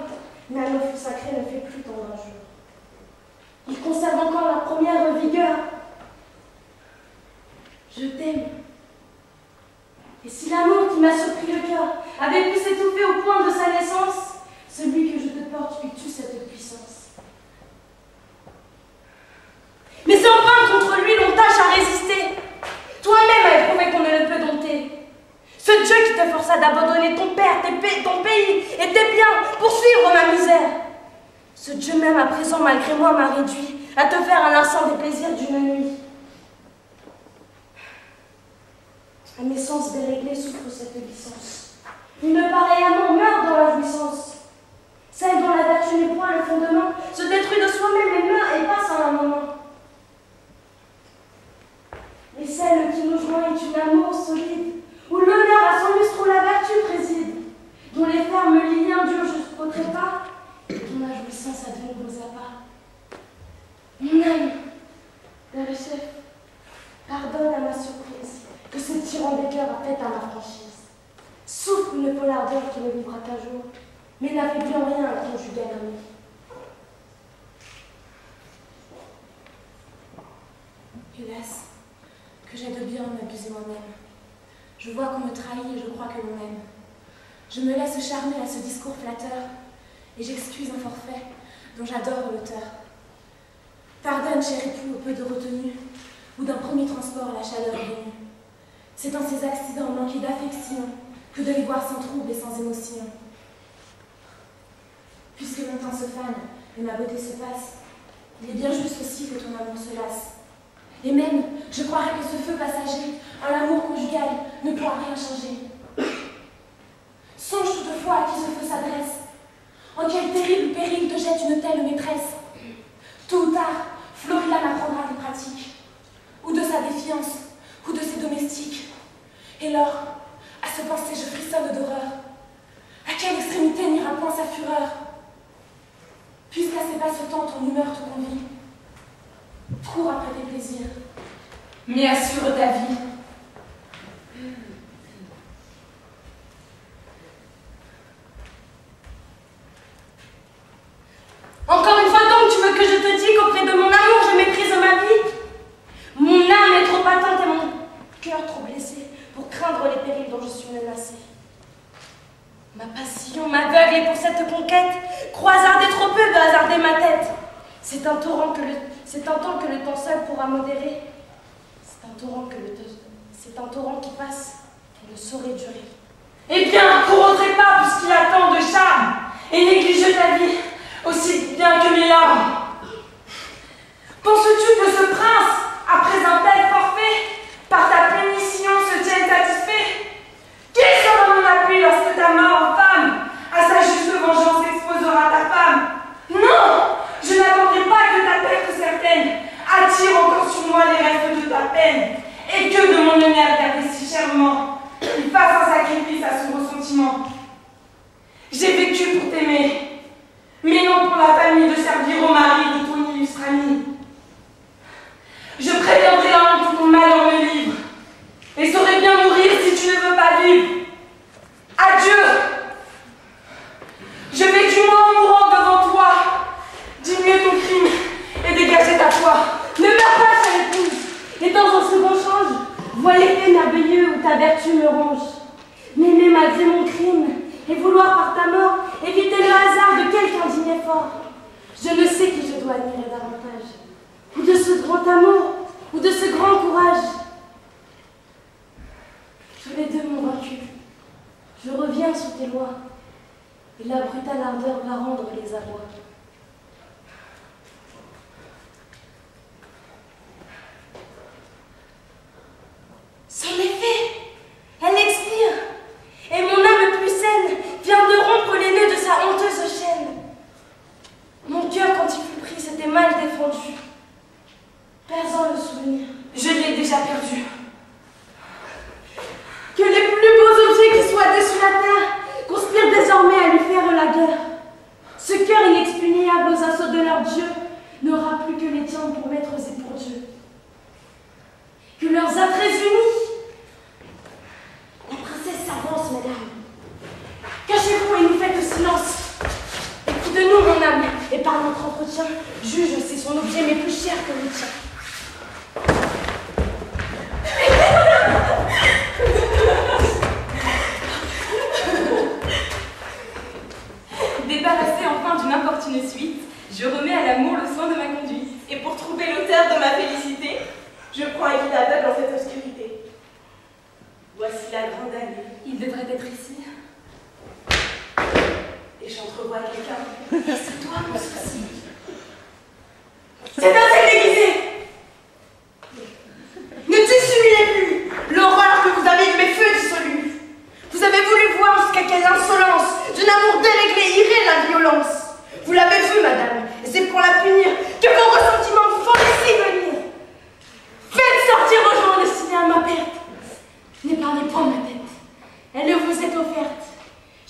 mais un offre sacré ne fait plus tant d'un jour. Il conserve encore la première vigueur. Je t'aime. Et si l'amour qui m'a surpris le cœur avait pu s'étouffer au point de sa naissance, celui que je te porte eut-tu cette puissance? Mais en vain contre lui l'on tâche à résister. Toi-même as éprouvé qu'on ne le peut dompter. Ce Dieu qui te força d'abandonner ton père, ton pays et tes biens pour suivre ma misère. Ce Dieu même à présent malgré moi m'a réduit à te faire un instant des plaisirs d'une nuit. À mes sens déréglés souffre cette licence. Une pareille amour meurt dans la jouissance. Celle dont la vertu n'est point le fondement se détruit de soi-même et meurt et passe en un moment. Et celle qui nous joint est une amour solide, où l'honneur à son lustre où la vertu préside, dont les fermes liens durent jusqu'au trépas, et dont la jouissance a de nouveaux appâts. Mon âme, vers le chef, pardonne à ma surprise que ce tyran des cœurs a fait à ma franchise. Souffle une folle ardeur qui ne vivra qu'un jour, mais n'affaiblit en rien un conjugal ami.
Hélas, que j'ai de bien m'abuser moi-même. Je vois qu'on me trahit et je crois que l'on m'aime. Je me laisse charmer à ce discours flatteur et j'excuse un forfait dont j'adore l'auteur. Pardonne, cher époux, au peu de retenue ou d'un premier transport à la chaleur venue. C'est dans ces accidents manqués d'affection que de les voir sans trouble et sans émotion. Puisque mon temps se fane et ma beauté se passe, il est bien juste aussi que ton amour se lasse. Et même, je croirais que ce feu passager, en l'amour conjugal, ne pourra rien changer. Songe toutefois à qui ce feu s'adresse. En quel terrible péril te jette une telle maîtresse. Tôt ou tard, Florilane apprendra tes pratiques, ou de sa défiance, ou de ses domestiques. Et lors, à ce penser, je frissonne d'horreur. À quelle extrémité n'ira point sa fureur? Puisqu'à ces passe-temps ton humeur te convie, cours après tes plaisirs, mais assure ta vie.
Encore une fois donc, tu veux que je te dise qu'auprès de mon amour, je méprise ma vie? Mon âme est trop patente et mon cœur trop blessé pour craindre les périls dont je suis menacée. Ma passion m'aveugle et pour cette conquête, crois hasarder trop peu de hasarder ma tête. C'est un torrent que le temps seul pourra modérer. C'est un torrent qui passe et ne saurait durer. Eh bien, cours au trépas puisqu'il a tant de charme et néglige ta vie aussi bien que mes larmes. Penses-tu que ce prince, après un tel forfait, par ta punition se tienne satisfait? Quel sera mon appui lorsque ta mort, femme, à sa juste vengeance exposera ta femme? Non, je n'attendrai pas que ta perte certaine attire encore sur moi les restes de ta peine, et que de mon honneur gardé si chèrement, il fasse un sacrifice à son ressentiment. J'ai vécu pour t'aimer, mais non pour la famille de servir au mari de ton illustre ami. Je préviendrai la honte où ton malheur me livre, et saurais bien mourir si tu ne veux pas vivre.
Je vais du moins en mourant devant toi. Diminuer ton crime et dégager ta foi.
Ne meurs pas, chère épouse, et dans un second change, vois l'effet merveilleux où ta vertu me ronge. M'aimer malgré mon crime, et vouloir par ta mort éviter le hasard de quelque indigné effort. Je ne sais qui je dois admirer davantage, ou de ce grand amour, ou de ce grand courage. Tous les deux m'ont vaincu. Je reviens sous tes lois, et la brutale ardeur va rendre les abois. C'en est fait, elle expire, et mon âme plus saine vient de rompre les nœuds de sa honteuse chaîne. Mon cœur, quand il fut pris, s'était mal défendu. Perds-en le souvenir.
Je l'ai déjà perdu.
Que les plus beaux objets qui soient dessus la terre conspirent désormais à lui faire la guerre. Ce cœur inexpugnable aux assauts de leur Dieu n'aura plus que les tiens pour maîtres et pour Dieu. Que leurs attraits unis. La princesse s'avance, madame. Cachez-vous et nous faites silence. Écoute-nous, mon âme, et par notre entretien, juge si son objet m'est plus cher que le tien.
Débarrassée enfin d'une importune suite, je remets à l'amour le soin de ma conduite. Et pour trouver l'auteur de ma félicité, je prends un guide aveugle dans cette obscurité. Voici la grande allée. Il devrait être ici. Et j'entrevois quelqu'un. Et c'est toi, mon souci.
C'est un tel déguisé. Ne dissimulez plus l'horreur que vous avez de mes feux dissolus. Vous avez voulu voir jusqu'à quelle insolence d'un amour déréglé irait la violence. Vous l'avez vu, madame, et c'est pour la punir que vos ressentiments vous font laisser venir. Faites sortir au jour destiné à ma perte.
N'épargnez point ma tête. Elle vous est offerte.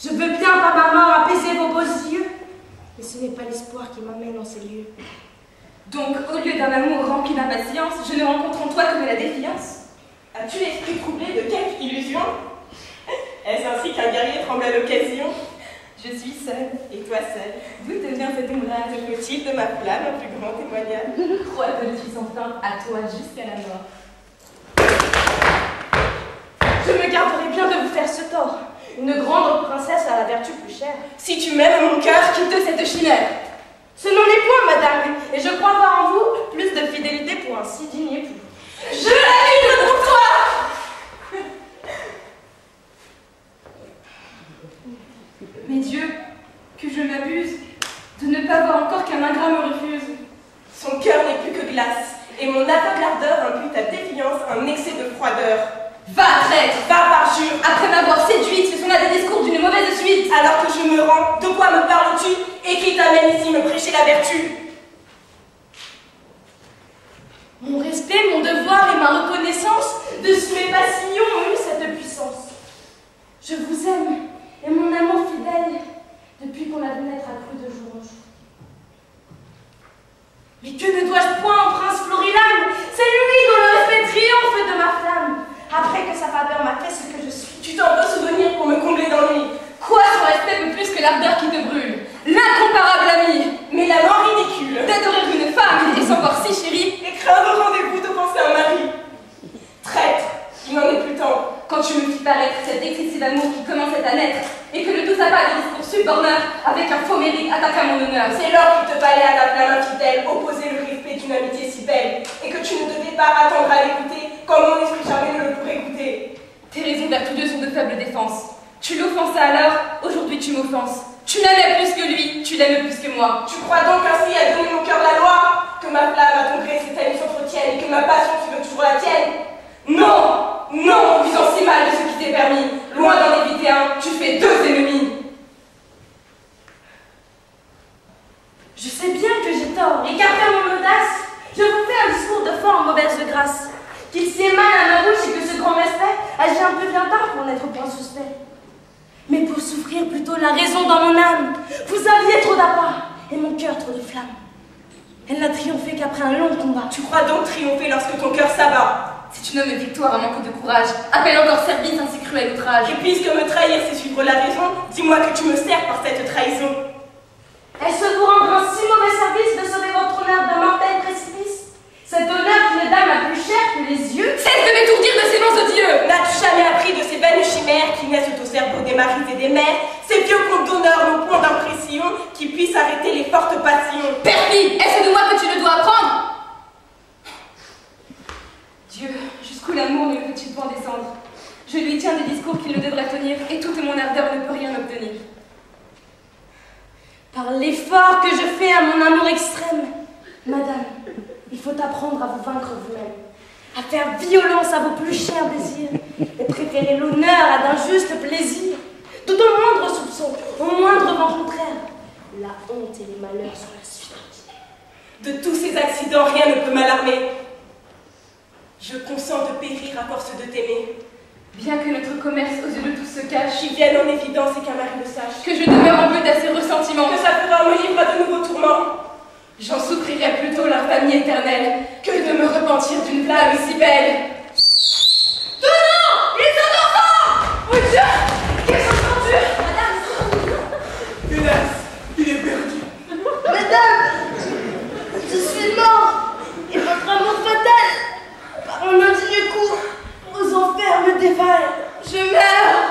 Je veux bien par ma mort apaiser vos beaux yeux, mais ce n'est pas l'espoir qui m'amène en ces lieux.
Donc, au lieu d'un amour rempli d'impatience, je ne rencontre en toi que de la défiance. As-tu l'esprit troublé de quelque illusion? Est-ce ainsi qu'un guerrier tremble à l'occasion? Je suis seule, et toi seule. D'où te vient cet ombrage? Faut-il de ma flamme un plus grand témoignage? Crois que je suis sans fin à toi jusqu'à la mort.
Je me garderai bien de vous faire ce tort. Une grande princesse a la vertu plus chère.
Si tu m'aimes, mon cœur, quitte cette chimère.
Ce n'en est point, madame, et je crois voir en vous plus de fidélité pour un si digne époux.
Je l'annule pour toi! Mais Dieu, que je m'abuse de ne pas voir encore qu'un ingrat me refuse. Son cœur n'est plus que glace, et mon aveugle ardeur impute à défiance un excès de froideur. Va, traître, va, parjure, après m'avoir séduite, ce sont là des discours d'une mauvaise suite. Alors que je me rends, de quoi me parles-tu? Et qui t'amène ici me prêcher la vertu?
Mon respect, mon devoir et ma reconnaissance de sous mes passillons ont eu cette puissance. Je vous aime, et mon amour fidèle, depuis qu'on a vu naître accru de jour en jour. Mais que ne dois-je point au prince Florilane? C'est lui dont le respect triomphe de ma flamme, après que sa faveur m'a fait ce que je suis.
Tu t'en veux souvenir pour me combler d'ennui. Quoi, son respect veut plus que l'ardeur qui te brûle? L'incomparable ami, mais la mort ridicule d'adorer une femme et son corps si chéri, et craindre au rendez-vous de penser à un mari. Traître, il n'en est plus temps. Quand tu me fis paraître cet excessif amour qui commençait à naître, et que le tout sapin des discours suborneurs, avec un faux mérite, attaqua mon honneur. C'est l'or qui te fallait à la flamme infidèle, opposer le respect d'une amitié si belle, et que tu ne devais pas attendre à l'écouter, comme mon esprit charmé ne le pourrait goûter. Tes raisons vers tous deux sont de faible défense. Tu l'offensas alors, aujourd'hui tu m'offenses. Tu l'aimais plus que lui, tu l'aimes plus que moi. Tu crois donc ainsi à donner mon cœur la loi? Que ma flamme à ton gré s'éteigne s'entretienne et que ma passion tu veux toujours la tienne? Non! Non, abusant si mal de ce qui t'est permis. Loin d'en éviter un, tu fais deux ennemis.
Je sais bien que j'ai tort, et qu'après mon audace, je vous fais un discours de fort mauvaise grâce. Qu'il s'y émane à ma bouche et que ce grand respect agit un peu bien tard pour n'être point suspect. Mais pour souffrir plutôt la raison dans mon âme, vous aviez trop d'appât et mon cœur trop de flamme. Elle n'a triomphé qu'après un long combat.
Tu crois donc triompher lorsque ton cœur s'abat? Si tu nommes victoire à manque de courage, appelle encore service un si cruel outrage. Et puisque me trahir c'est suivre la raison, dis-moi que tu me sers par cette trahison.
qui puisse arrêter les fortes passions.
Perfide, est-ce de moi que tu le dois apprendre? Dieu, jusqu'où l'amour ne peut-il pas descendre? Je lui tiens des discours qu'il ne devrait tenir, et toute mon ardeur ne peut rien obtenir. Par l'effort que je fais à mon amour extrême, madame, il faut apprendre à vous vaincre vous-même, à faire violence à vos plus chers désirs, et préférer l'honneur à d'injustes plaisirs, tout au moindre soupçon, au moindre vent contraire. La honte et les malheurs sont la suite.
De tous ces accidents, rien ne peut m'alarmer. Je consens de périr à force de t'aimer.
Bien que notre commerce aux yeux de tous se cache,
Qui vienne en évidence et qu'un mari le sache.
que je demeure en peu d'assez ressentiments,
Que ça fera me livre à de nouveaux tourments.
j'en souffrirais plutôt l'infamie éternelle que de me repentir d'une flamme si belle. Tenant! Ils sont enfants! Mon Dieu! Qu'ai-je entendu?
Hélas, il est perdu.
Madame, je suis mort, et votre amour fatal, par un indigne coup, aux enfers me dévale.
Je meurs.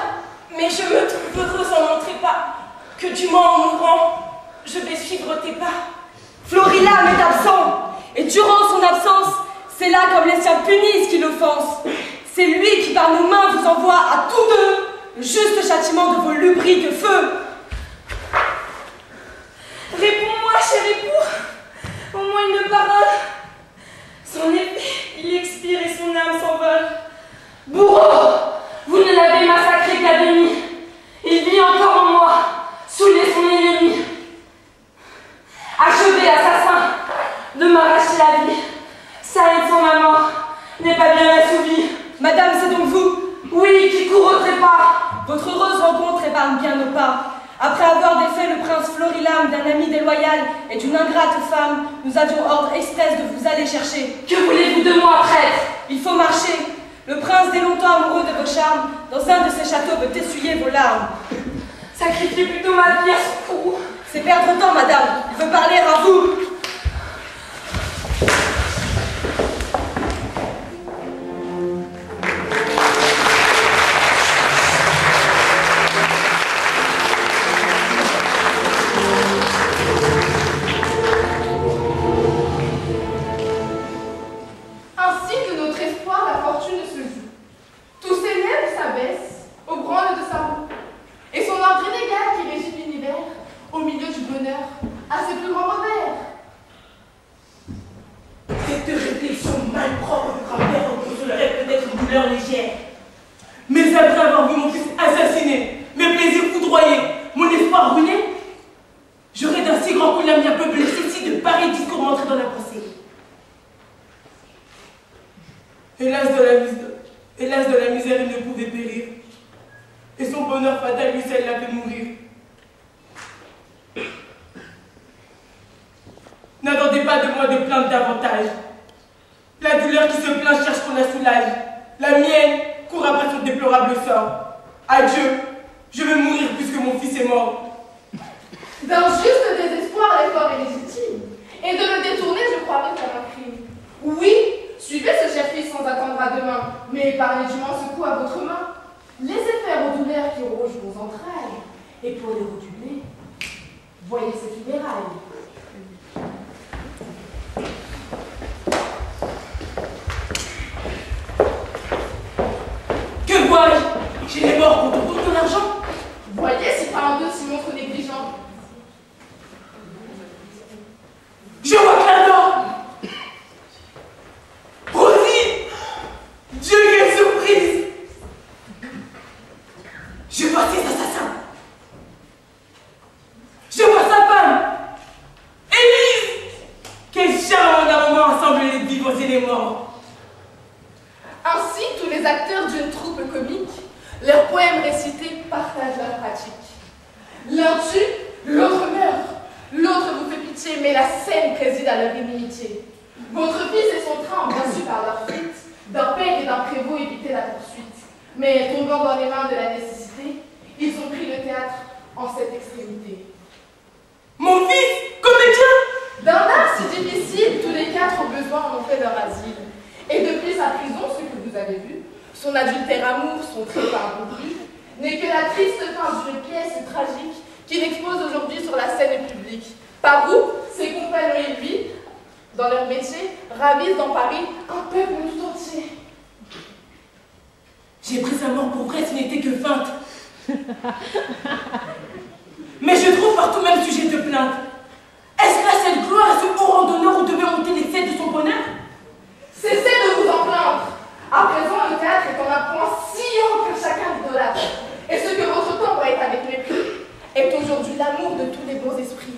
Mais je me trouve heureuse en mon trépas. Que du moins en mourant, je vais suivre tes pas.
Florilâme est absent, et durant son absence, c'est là comme les siens punissent qui l'offensent. C'est lui qui par nos mains vous envoie à tous deux le juste châtiment de vos lubriques feux.
Réponds-moi, cher époux, au moins une parole. Son épée, il expire et son âme s'envole. Bourreau, vous ne l'avez massacré qu'à demi. Il vit encore en moi, saoulez son ennemi. Achevez, assassin, de m'arracher la vie. Sa haine sans ma mort n'est pas bien assouvie.
Madame, c'est donc vous.
Oui, qui court au trépas.
Votre heureuse rencontre épargne bien nos pas. Après avoir défait le prince Florilâme d'un ami déloyal et d'une ingrate femme, nous avions ordre express de vous aller chercher.
Que voulez-vous de moi, prêtre?
Il faut marcher. Le prince, dès longtemps amoureux de vos charmes, dans un de ses châteaux veut essuyer vos larmes.
Sacrifiez plutôt ma vie à son courroux.
C'est perdre temps, madame. Il veut parler à vous.
Ainsi de notre espoir, la fortune se joue. Tous ses lèvres s'abaissent au branle de sa roue, et son ordre inégal qui régit l'univers, au milieu du bonheur, à ses plus grands revers.
Cette réflexion malpropre de grand-père en consolerait peut-être une douleur légère. Mais après avoir vu mon fils assassiné, mes plaisirs foudroyés, mon espoir ruiné, j'aurais d'un si grand coup l'âme bien peu blessée si de pareils discours m'entraient dans la pensée. Hélas de la misère, il ne pouvait périr. Et son bonheur fatal, lui seul, l'a fait mourir. N'attendez pas de moi de plaindre davantage. La douleur qui se plaint cherche qu'on la soulage. La mienne court après son déplorable sort. Adieu, je veux mourir puisque mon fils est mort.
D'un juste désespoir, l'effort est légitime, et de le détourner, je croirais comme un crime. Oui, suivez ce cher fils sans attendre à demain, mais épargnez du moins ce coup à votre main. Laissez faire aux douleurs qui rongent vos entrailles, et pour les redoubler, voyez ses funérailles.
Que vois-je? Chez les morts contre tout ton argent.
Voyez si par un d'eux s'y montre négligent.
Je vois Clador. Rosie! Dieu, quelle surprise! Je vois ses assassins. Je vois sa femme. Élise! Quel charme en armement assemble les vivants et les morts.
Ainsi, tous les acteurs d'une troupe comique, leurs poèmes récités partagent leurs pratiques. L'un tue, l'autre meurt. L'autre vous fait pitié, mais la scène préside à leur inimitié. Votre fils et son train ont bien su par leur fuite, d'un père et d'un prévôt éviter la poursuite. Mais tombant dans les mains de la nécessité, ils ont pris le théâtre en cette extrémité.
Mon fils, comédien!
D'un art si difficile, tous les quatre au besoin en ont fait leur asile. Et depuis sa prison, ce que vous avez vu, son adultère amour, son trépas incompris, n'est que la triste fin d'une pièce tragique qu'il expose aujourd'hui sur sur la scène publique. Par où ses compagnons et lui, dans leur métier, ravissent dans Paris un peuple tout entier.
J'ai pris sa mort pour vrai, ce n'était que feinte. Mais je trouve partout même sujet de plainte. Est-ce que cette gloire et ce haut rang d'honneur où devait monter les fêtes de son bonheur?
Cessez de vous en plaindre. À présent, le théâtre est en un point si haut que chacun l'idolâtre. Et ce que votre temps voyait avec mépris est aujourd'hui l'amour de tous les beaux esprits.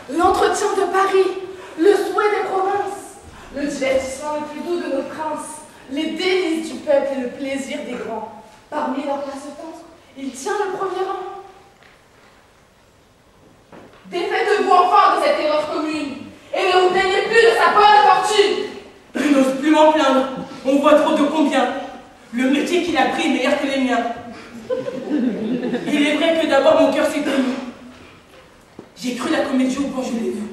L'entretien de Paris, le souhait des provinces, le divertissement le plus doux de nos princes, les délices du peuple et le plaisir des grands. Parmi leurs passe-temps, il tient le premier rang. Défaites-vous enfin de cette erreur commune et ne vous plaignez plus de sa bonne fortune.
Je n'ose plus m'en plaindre. On voit trop de combien. Le métier qu'il a pris est meilleur que les miens. Il est vrai que d'abord mon cœur s'est ému. J'ai cru la comédie au quand je l'ai vue.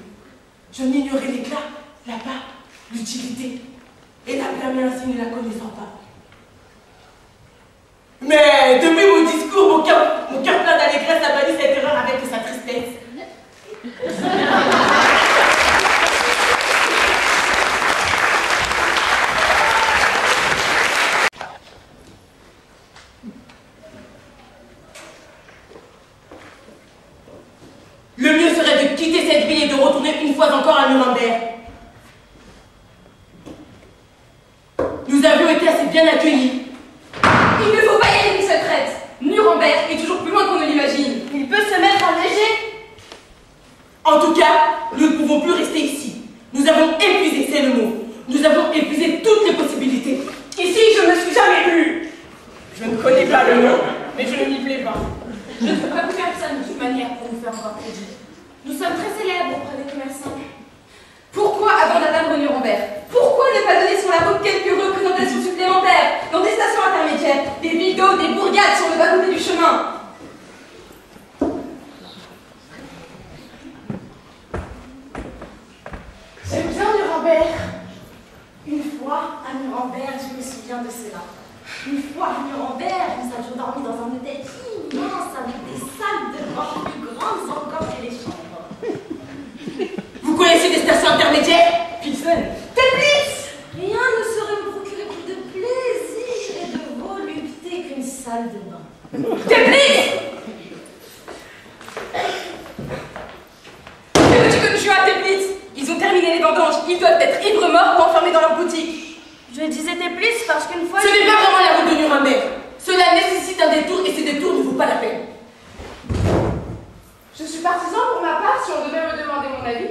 J'en ignorais l'éclat, la part, l'utilité, et la blâmée ainsi ne la connaissant pas. Mais depuis mon discours, mon cœur plein d'allégresse a banni cette erreur avec sa tristesse. Le mieux serait de quitter cette ville et de retourner une fois encore à Nuremberg. Nous avions été assez bien accueillis.
Il ne faut pas y aller d'une seule traite. Nuremberg est toujours plus loin qu'on ne l'imagine. Il peut se mettre à neiger.
En tout cas, nous ne pouvons plus rester ici. Nous avons épuisé, c'est le mot. Nous avons épuisé toutes les possibilités.
Ici, je ne me suis jamais vue. Je ne connais pas le nom, mais je ne m'y plais pas.
Je ne peux pas plus personne de toute manière pour nous faire voir crédit. Nous sommes très célèbres auprès des commerçants.
Pourquoi avant d'atteindre Nuremberg? Pourquoi ne pas donner sur la route quelques représentations supplémentaires dans des stations intermédiaires, des villes d'eau, des bourgades sur le bas-côté du chemin?
J'aime bien Nuremberg. Une fois, à Nuremberg, je me souviens de cela. Une fois à Nuremberg, nous avions dormi dans un hôtel immense avec des salles de bain plus grandes encore que les chambres.
Vous connaissez des stations intermédiaires?
Pilsen.
Teplitz! Rien ne saurait me procurer plus de plaisir et de volupté qu'une salle de bain.
Teplitz! Que veux-tu que nous jouions à Teplitz? Ils ont terminé les vendanges, ils doivent être ivres morts ou enfermés dans leur boutique.
Je disais Teplitz parce qu'une fois...
Ce n'est pas vraiment la route de Nuremberg. Cela nécessite un détour et ces détours ne vaut pas la peine.
Je suis partisan pour ma part, si on devait me demander mon avis.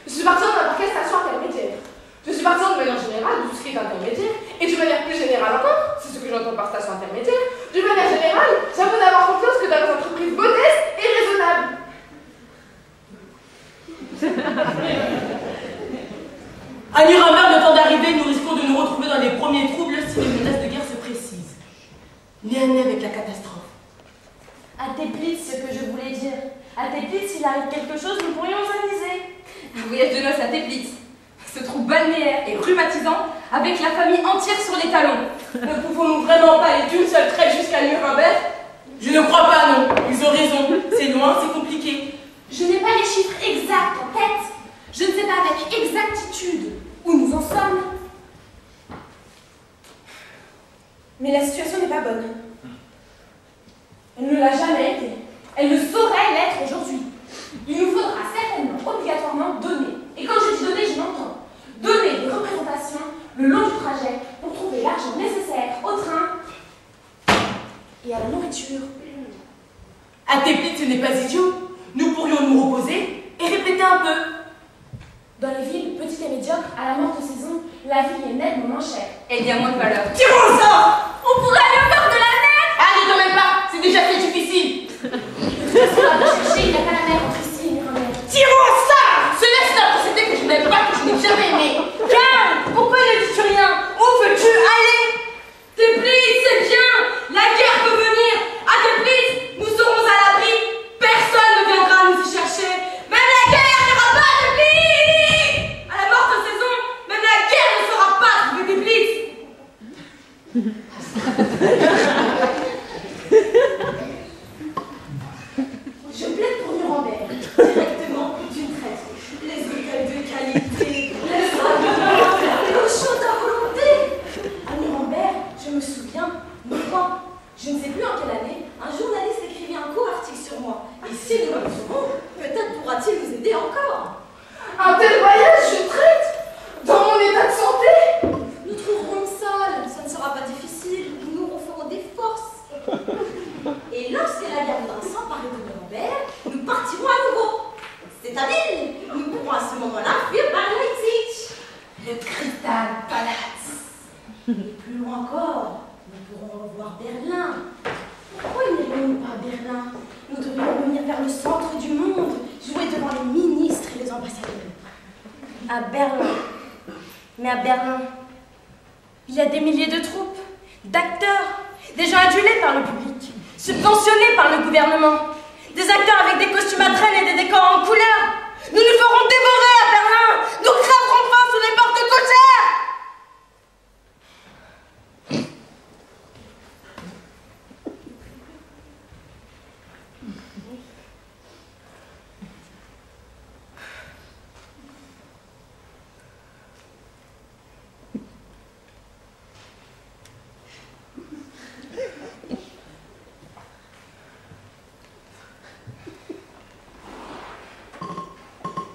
Je suis partisan de n'importe quelle station intermédiaire. Je suis partisan de manière générale de tout ce qui est intermédiaire, et d'une manière plus générale encore, c'est ce que j'entends par station intermédiaire, d'une manière générale, j'avoue d'avoir confiance que dans les entreprises modestes et raisonnables.
À Nuremberg, le temps d'arriver, nous risquons de nous retrouver dans les premiers troubles si les menaces de guerre se précisent. Nez à nez avec la catastrophe.
À Teplitz, ce que je voulais dire. À Teplitz, s'il arrive quelque chose, nous pourrions nous amuser.
Un voyage de noces à Teplitz. Ce trou balnéaire et rhumatisant avec la famille entière sur les talons.
Ne pouvons-nous vraiment pas aller d'une seule traite jusqu'à Nuremberg? Je ne crois pas, non. Ils ont raison. C'est loin, c'est compliqué.
Je n'ai pas les chiffres exacts en tête. Je ne sais pas avec exactitude où nous en sommes.
Mais la situation n'est pas bonne. Elle ne l'a jamais été. Elle ne saurait l'être aujourd'hui.
Il nous faudra certainement, obligatoirement, donner. Et quand je dis donner, je m'entends. Donner des représentations le long du trajet pour trouver l'argent nécessaire au train et à la nourriture.
À Teplitz, ce n'est pas idiot. Nous pourrions nous reposer et répéter un peu.
Dans les villes petites et médiocres, à la morte saison, la vie est nettement moins chère.
Elle y a moins de valeur.
Tirons ça!
On pourrait aller au bord de la mer!
Allez, quand même pas! C'est déjà fait difficile!
On va chercher, il n'y a pas la mer entre ici et Nuremberg.
Tirons ça! Cela, c'est un procédé que je n'aime pas, que je n'ai jamais aimé.
Calme! Pourquoi ne dis-tu rien? Où veux-tu aller? Teplitz, c'est bien! La guerre peut venir! À Teplitz, nous serons à l'abri! Personne ne viendra nous y chercher! Même la guerre n'ira pas à Teplitz! À la morte saison, même la guerre ne saura pas trouver Teplitz!
idée encore.
Un tel voyage, je traite dans mon état de santé.
Nous trouverons une salle, ça ne sera pas difficile, nous referons des forces. Et lorsque la guerre voudra s'emparer de Nuremberg, nous partirons à nouveau. C'est habile, nous pourrons à ce moment-là fuir par Leipzig, le Crystal Palace. Et plus loin encore, nous pourrons revoir Berlin. Pourquoi n'irons-nous pas à Berlin? Nous devrions venir vers le centre du monde, jouer devant les ministres et les ambassadeurs.
À Berlin. Mais à Berlin, il y a des milliers de troupes, d'acteurs, des gens adulés par le public, subventionnés par le gouvernement, des acteurs avec des costumes à traîne et des décors en couleur. Nous nous ferons dévorer à Berlin. Nous crèverons de faim sous les portes cochères.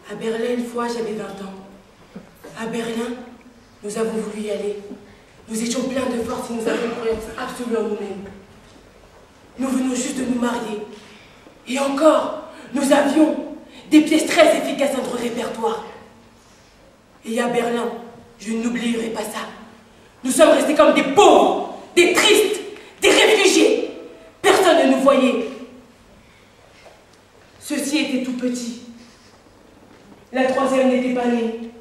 À Berlin, une fois, j'avais 20 ans. À Berlin, nous avons voulu y aller. Nous étions pleins de force et nous avions une croyance absolue en nous-mêmes. Nous venions juste de nous marier. Et encore, nous avions des pièces très efficaces dans notre répertoire. Et à Berlin, je n'oublierai pas ça. Nous sommes restés comme des pauvres, des tristes, des réfugiés. Personne ne nous voyait. Ceux-ci étaient tout petits. La troisième n'était pas née.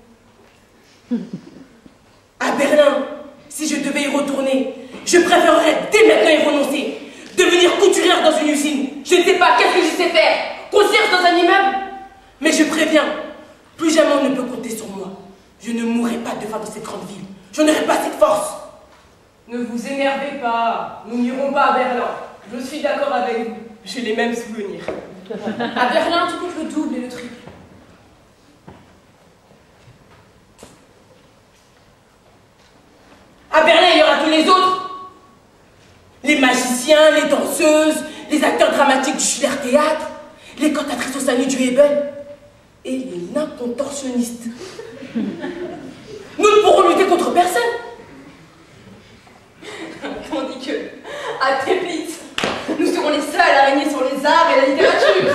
À Berlin, si je devais y retourner, je préférerais dès maintenant y renoncer. Devenir couturière dans une usine. Je ne sais pas qu'est-ce que je sais faire. Concierge dans un immeuble. Mais je préviens, plus jamais on ne peut compter sur moi. Je ne mourrai pas de faim dans cette grande ville. Je n'aurai pas cette force.
Ne vous énervez pas. Nous n'irons pas à Berlin. Je suis d'accord avec vous. J'ai les mêmes souvenirs.
À Berlin, tu comptes le double et le triple.
À Berlin, il y aura tous les autres. Les magiciens, les danseuses, les acteurs dramatiques du Schiller Théâtre, les cantatrices au salut du Hebel et les nains contorsionnistes. Nous ne pourrons lutter contre personne.
Tandis que, à Teplitz, nous serons les seuls à régner sur les arts et la littérature.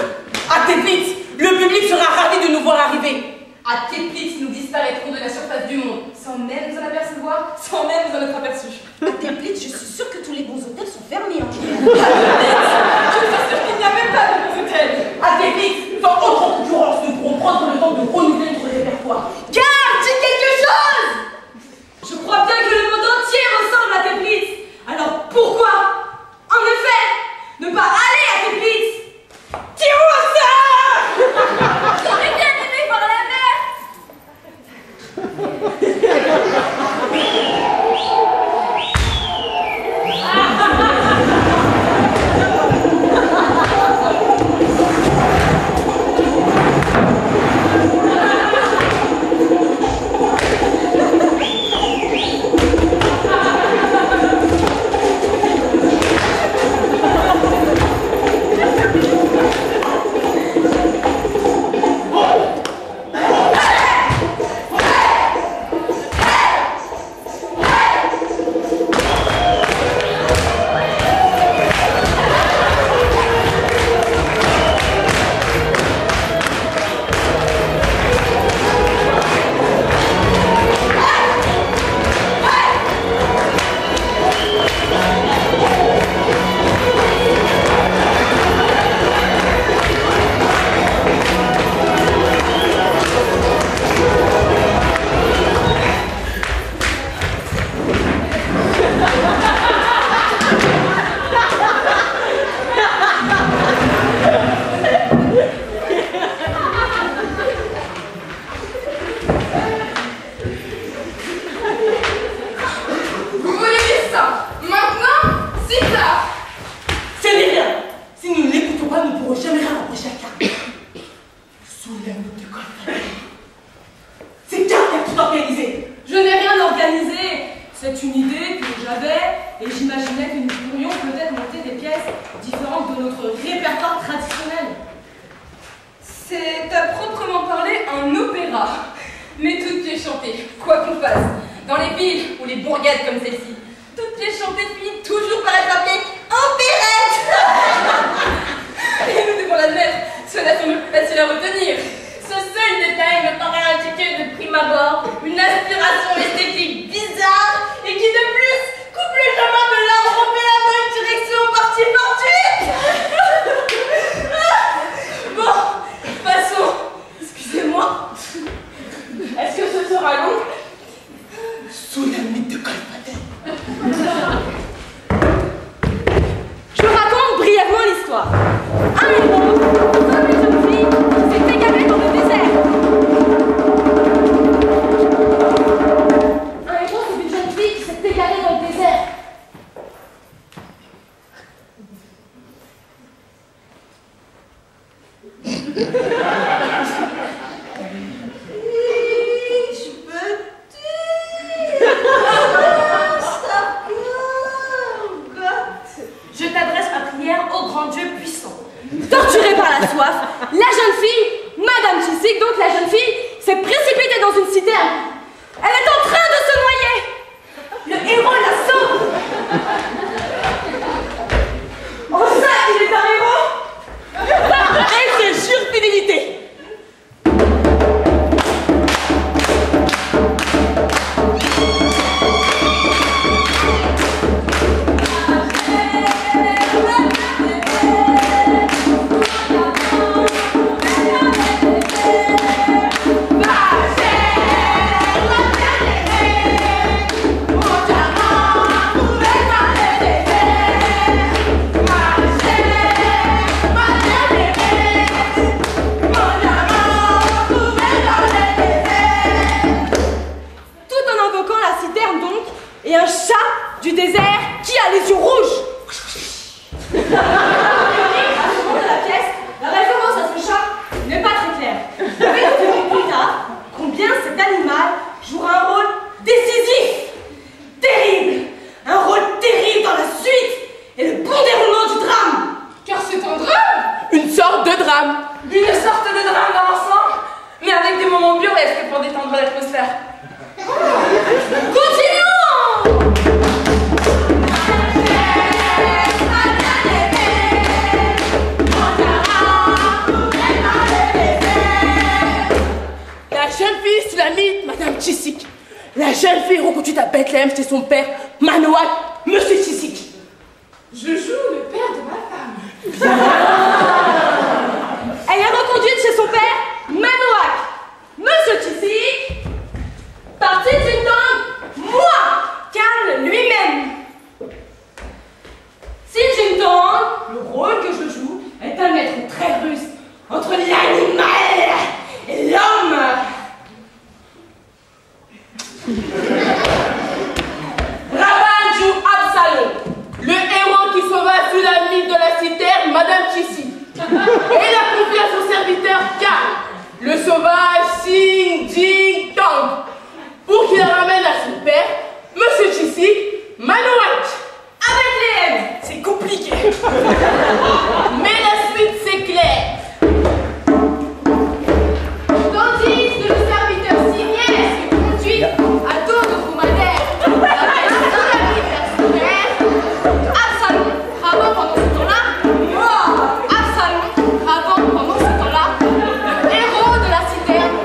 À Teplitz, le public sera ravi de nous voir arriver.
À Teplitz, nous disparaîtrons de la surface du monde, sans même nous en apercevoir, sans même nous en être aperçus.
À Teplitz, je suis sûre que tous les bons hôtels sont fermés en hiver.
Je suis sûre qu'il n'y a même pas de bons hôtels.
À Teplitz, sans autre concurrence, nous pourrons prendre le temps de renouveler notre répertoire.
Garde, dis quelque chose! Je crois bien que le monde entier ressemble à Teplitz. Alors pourquoi, en effet, ne pas aller à Teplitz? Tirons à ça! J'aurais bien aimé par la mer. C'est une idée que j'avais et j'imaginais que nous pourrions peut-être monter des pièces différentes de notre répertoire traditionnel. C'est à proprement
un opéra. Mais toutes pièces chantées, quoi qu'on fasse, dans les villes ou les bourgades comme celle-ci, toutes pièces chantées finissent toujours par être appelées opérettes. Et nous devons l'admettre, cela semble plus facile à retenir. Ce seul détail me paraît indiquer de prime abord une aspiration esthétique bizarre et qui de plus coupe le chemin de l'arbre en fait la bonne direction au parti fortuite. Bon, passons. Excusez-moi. Est-ce que ce sera long?
Sous la mythe de Colpater.
Je raconte brièvement l'histoire. Un héros, comme une jeune fille, s'est égaré dans le désert. Un héros, comme une jeune fille qui s'est égarée dans le désert.
Je t'adresse ma prière au grand Dieu puissant. Torturée par la soif, la jeune fille, Madame Chisik, donc la jeune fille, s'est précipitée dans une citerne. Elle est en train de se noyer. Le héros la sauve. Oh ça, il est un héros.
Et c'est jure fidélité.
Et un chat du désert qui a les yeux rouges. A priori, à ce moment de la pièce, la référence à ce chat n'est pas très claire. Mais nous verrons plus tard combien cet animal jouera un rôle décisif, terrible, un rôle terrible dans la suite et le bon déroulement du drame.
Car c'est un drame.
Une sorte de drame.
Une sorte de drame dans l'ensemble, mais avec des moments burlesques pour détendre l'atmosphère.
Continuons.
La jeune fille Sulamite, Madame Chisik. La jeune fille reconduite à Bethléem chez son père, Manoak, Monsieur Chisik.
Je joue le père de ma femme.
Elle est reconduite chez son père, Manoak. Monsieur Chisik, parti d'une langue, moi, Karl lui-même. Si Jintong, le rôle que je joue est un être très russe entre l'animal et l'homme.
Rabban joue Absalom, le héros qui sauva Sulamite de la citerne, Madame Chisik. Et la confie à son serviteur Karl, le sauvage Sing Jing Tang, pour qu'il la ramène à son père, Monsieur Chisik, Manoak.
À Bethléem, c'est compliqué.
Mais la suite c'est clair.
Tandis que le serviteur Signès est conduit à dos de dromadaire avec Sulamite vers son père, Absalom ravant pendant ce temps-là, le héros de la citerne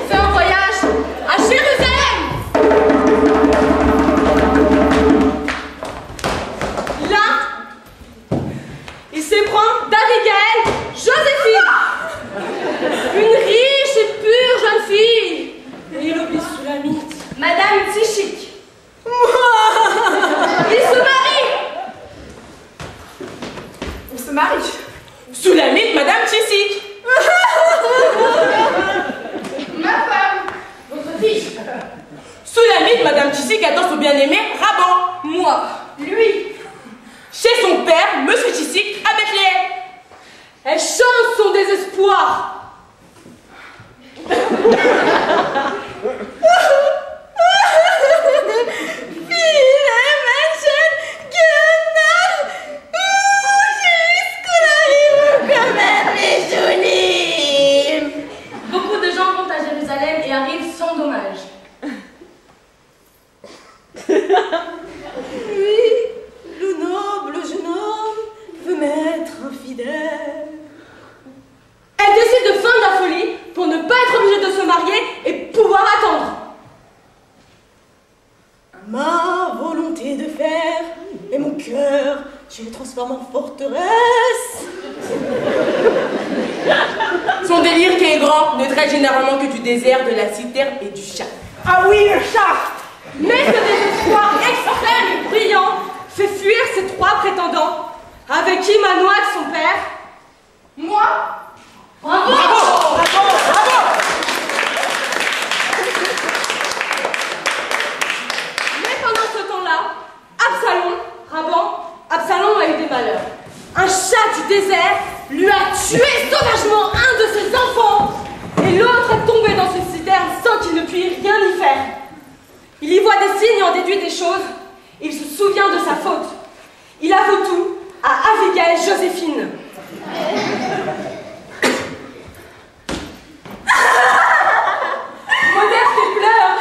fait un voyage à Jérusalem. Là, il s'éprend d'Abigail, Joséphine, une riche et pure jeune fille. Et il oublie Sulamite, Madame Tchik. Il se marie.
On se marie.
Sulamite, Madame Chisik.
Ma femme.
Votre fille. Sulamite, Madame Chisik adore son bien-aimé Rabban.
Moi, lui.
Chez son père, Monsieur Chisik, à Bethléem.
Elle chante son désespoir. Beaucoup de gens vont à
Je le transforme en forteresse.
Son délire qui est grand ne traite généralement que du désert, de la citerne et du chat.
Ah oui, le chat! Mais ce désespoir extrême et brillant fait fuir ses 3 prétendants, avec qui Manoac, son père.
Moi?
Bravo!
Bravo! Bravo!
Mais pendant ce temps-là, Absalom a eu des malheurs. Un chat du désert lui a tué sauvagement un de ses enfants, et l'autre est tombé dans une citerne sans qu'il ne puisse rien y faire. Il y voit des signes et en déduit des choses. Il se souvient de sa faute. Il avoue tout à Abigail Joséphine. Modeste pleure.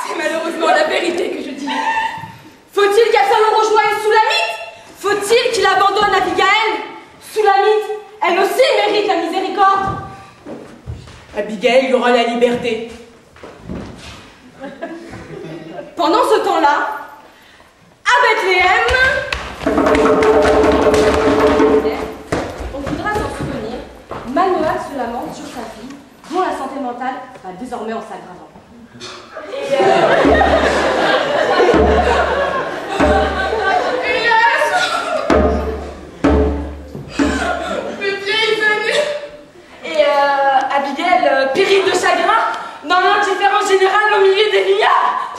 C'est malheureusement la vérité que je dis. Faut-il qu'Absalom rejoigne Soulamite? Faut-il qu'il abandonne Abigail? Soulamite, elle aussi mérite la miséricorde.
Abigail aura la liberté.
Pendant ce temps-là, à Bethléem, on voudra s'en souvenir, Manoac se lamente sur sa fille, dont la santé mentale va désormais en s'aggravant. Abigail périt de chagrin dans l'indifférence générale au milieu des milliards.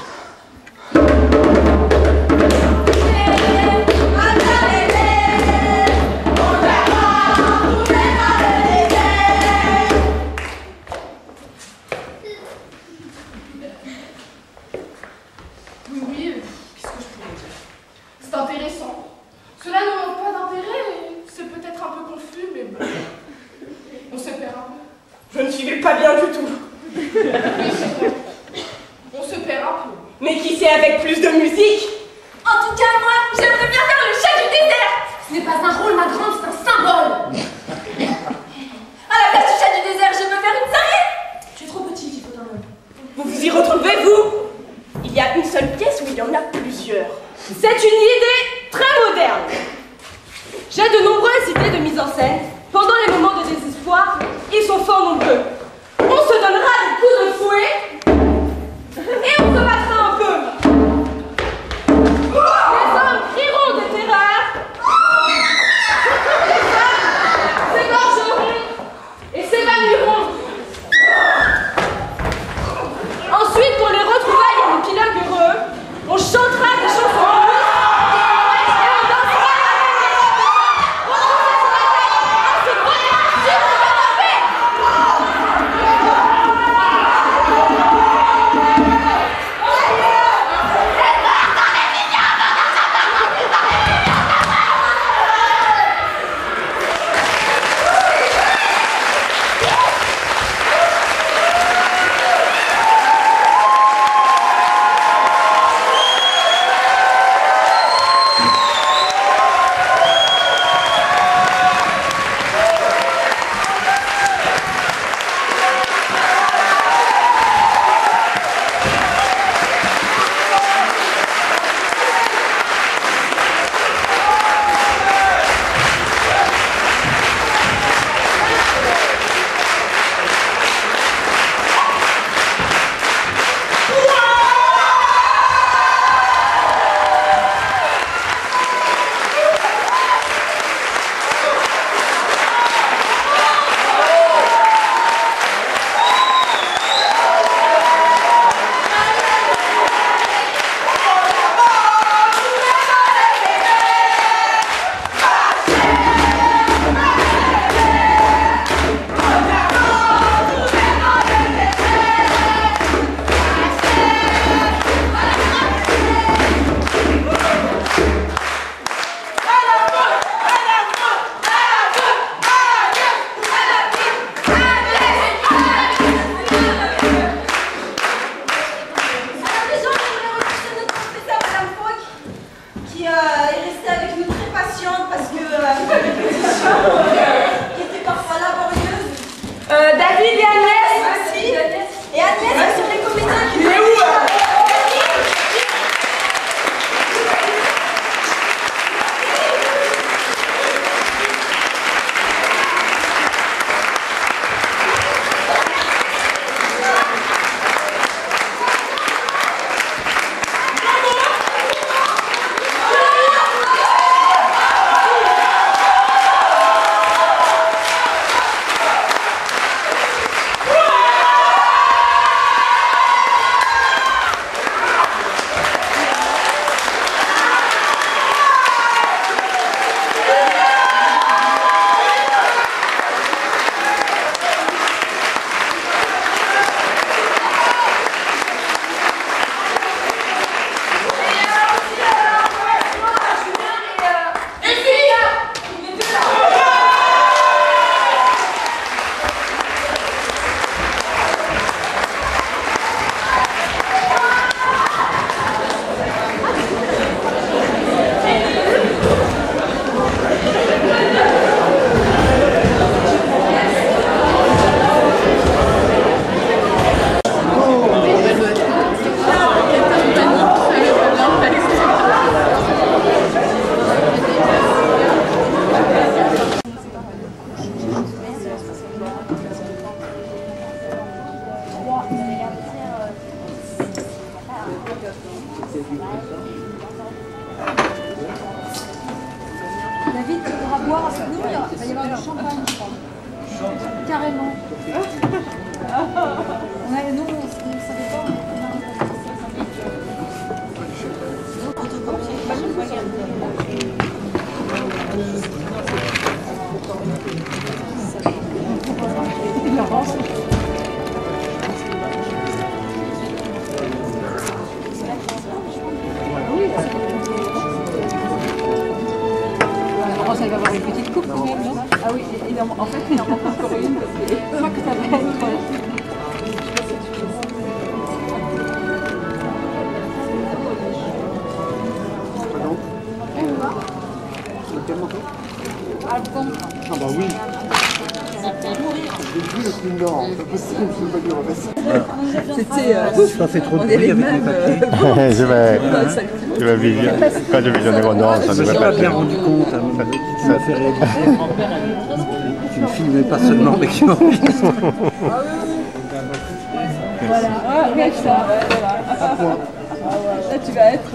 Oui, qu'est-ce que je pourrais dire? C'est intéressant. Cela ne manque pas d'intérêt, c'est peut-être un peu confus, mais bon. On se perd un peu.
Je ne suivais pas bien du tout.
Oui, c'est vrai. On se perd un peu.
Mais qui sait avec plus de musique?
En tout cas, moi, j'aimerais bien faire le chat du désert. Ce n'est pas un rôle, ma grande, c'est un symbole. À la place du chat du désert, je veux faire une sarriette.
Tu es trop petite, il faut un homme. Vous vous y retrouvez, vous? Il y a une seule pièce où il y en a plusieurs. C'est une idée très moderne. J'ai de nombreuses idées de mise en scène. Pendant les moments de désespoir, ils sont fort nombreux. On se donnera des coups de fouet et on se battra un peu. Les hommes crieront de terreur. Les femmes s'égorgeront et s'évanouiront. Ensuite, pour les retrouvailles et l'épilogue heureux, on chantera des chansons. David et Agnès.
Et Agnès, ce sont les comédiens qui...
Il est où
boire, à se nourrir. Il va y avoir du champagne, je crois. Carrément. Nous, on ne savait pas. Elle va avoir une petite coupe quand même, non? Ah oui, en fait, il en manque encore une parce que je crois que ça va être... Ah, le ventre.
Ah bah oui. J'ai vu le film d'or, c'est possible, je ne peux pas dire en fait. C'était... pas fait trop de bruit avec mes papiers.
Je vais visionner. Quand je visionnais mon nom, ça
je
devait
me
pas
suis bien rendu compte, tu m'as fait réaliser. Tu ne filmais pas seulement, mais tu m'enregistres.
Voilà, regarde ça. Là, tu vas être...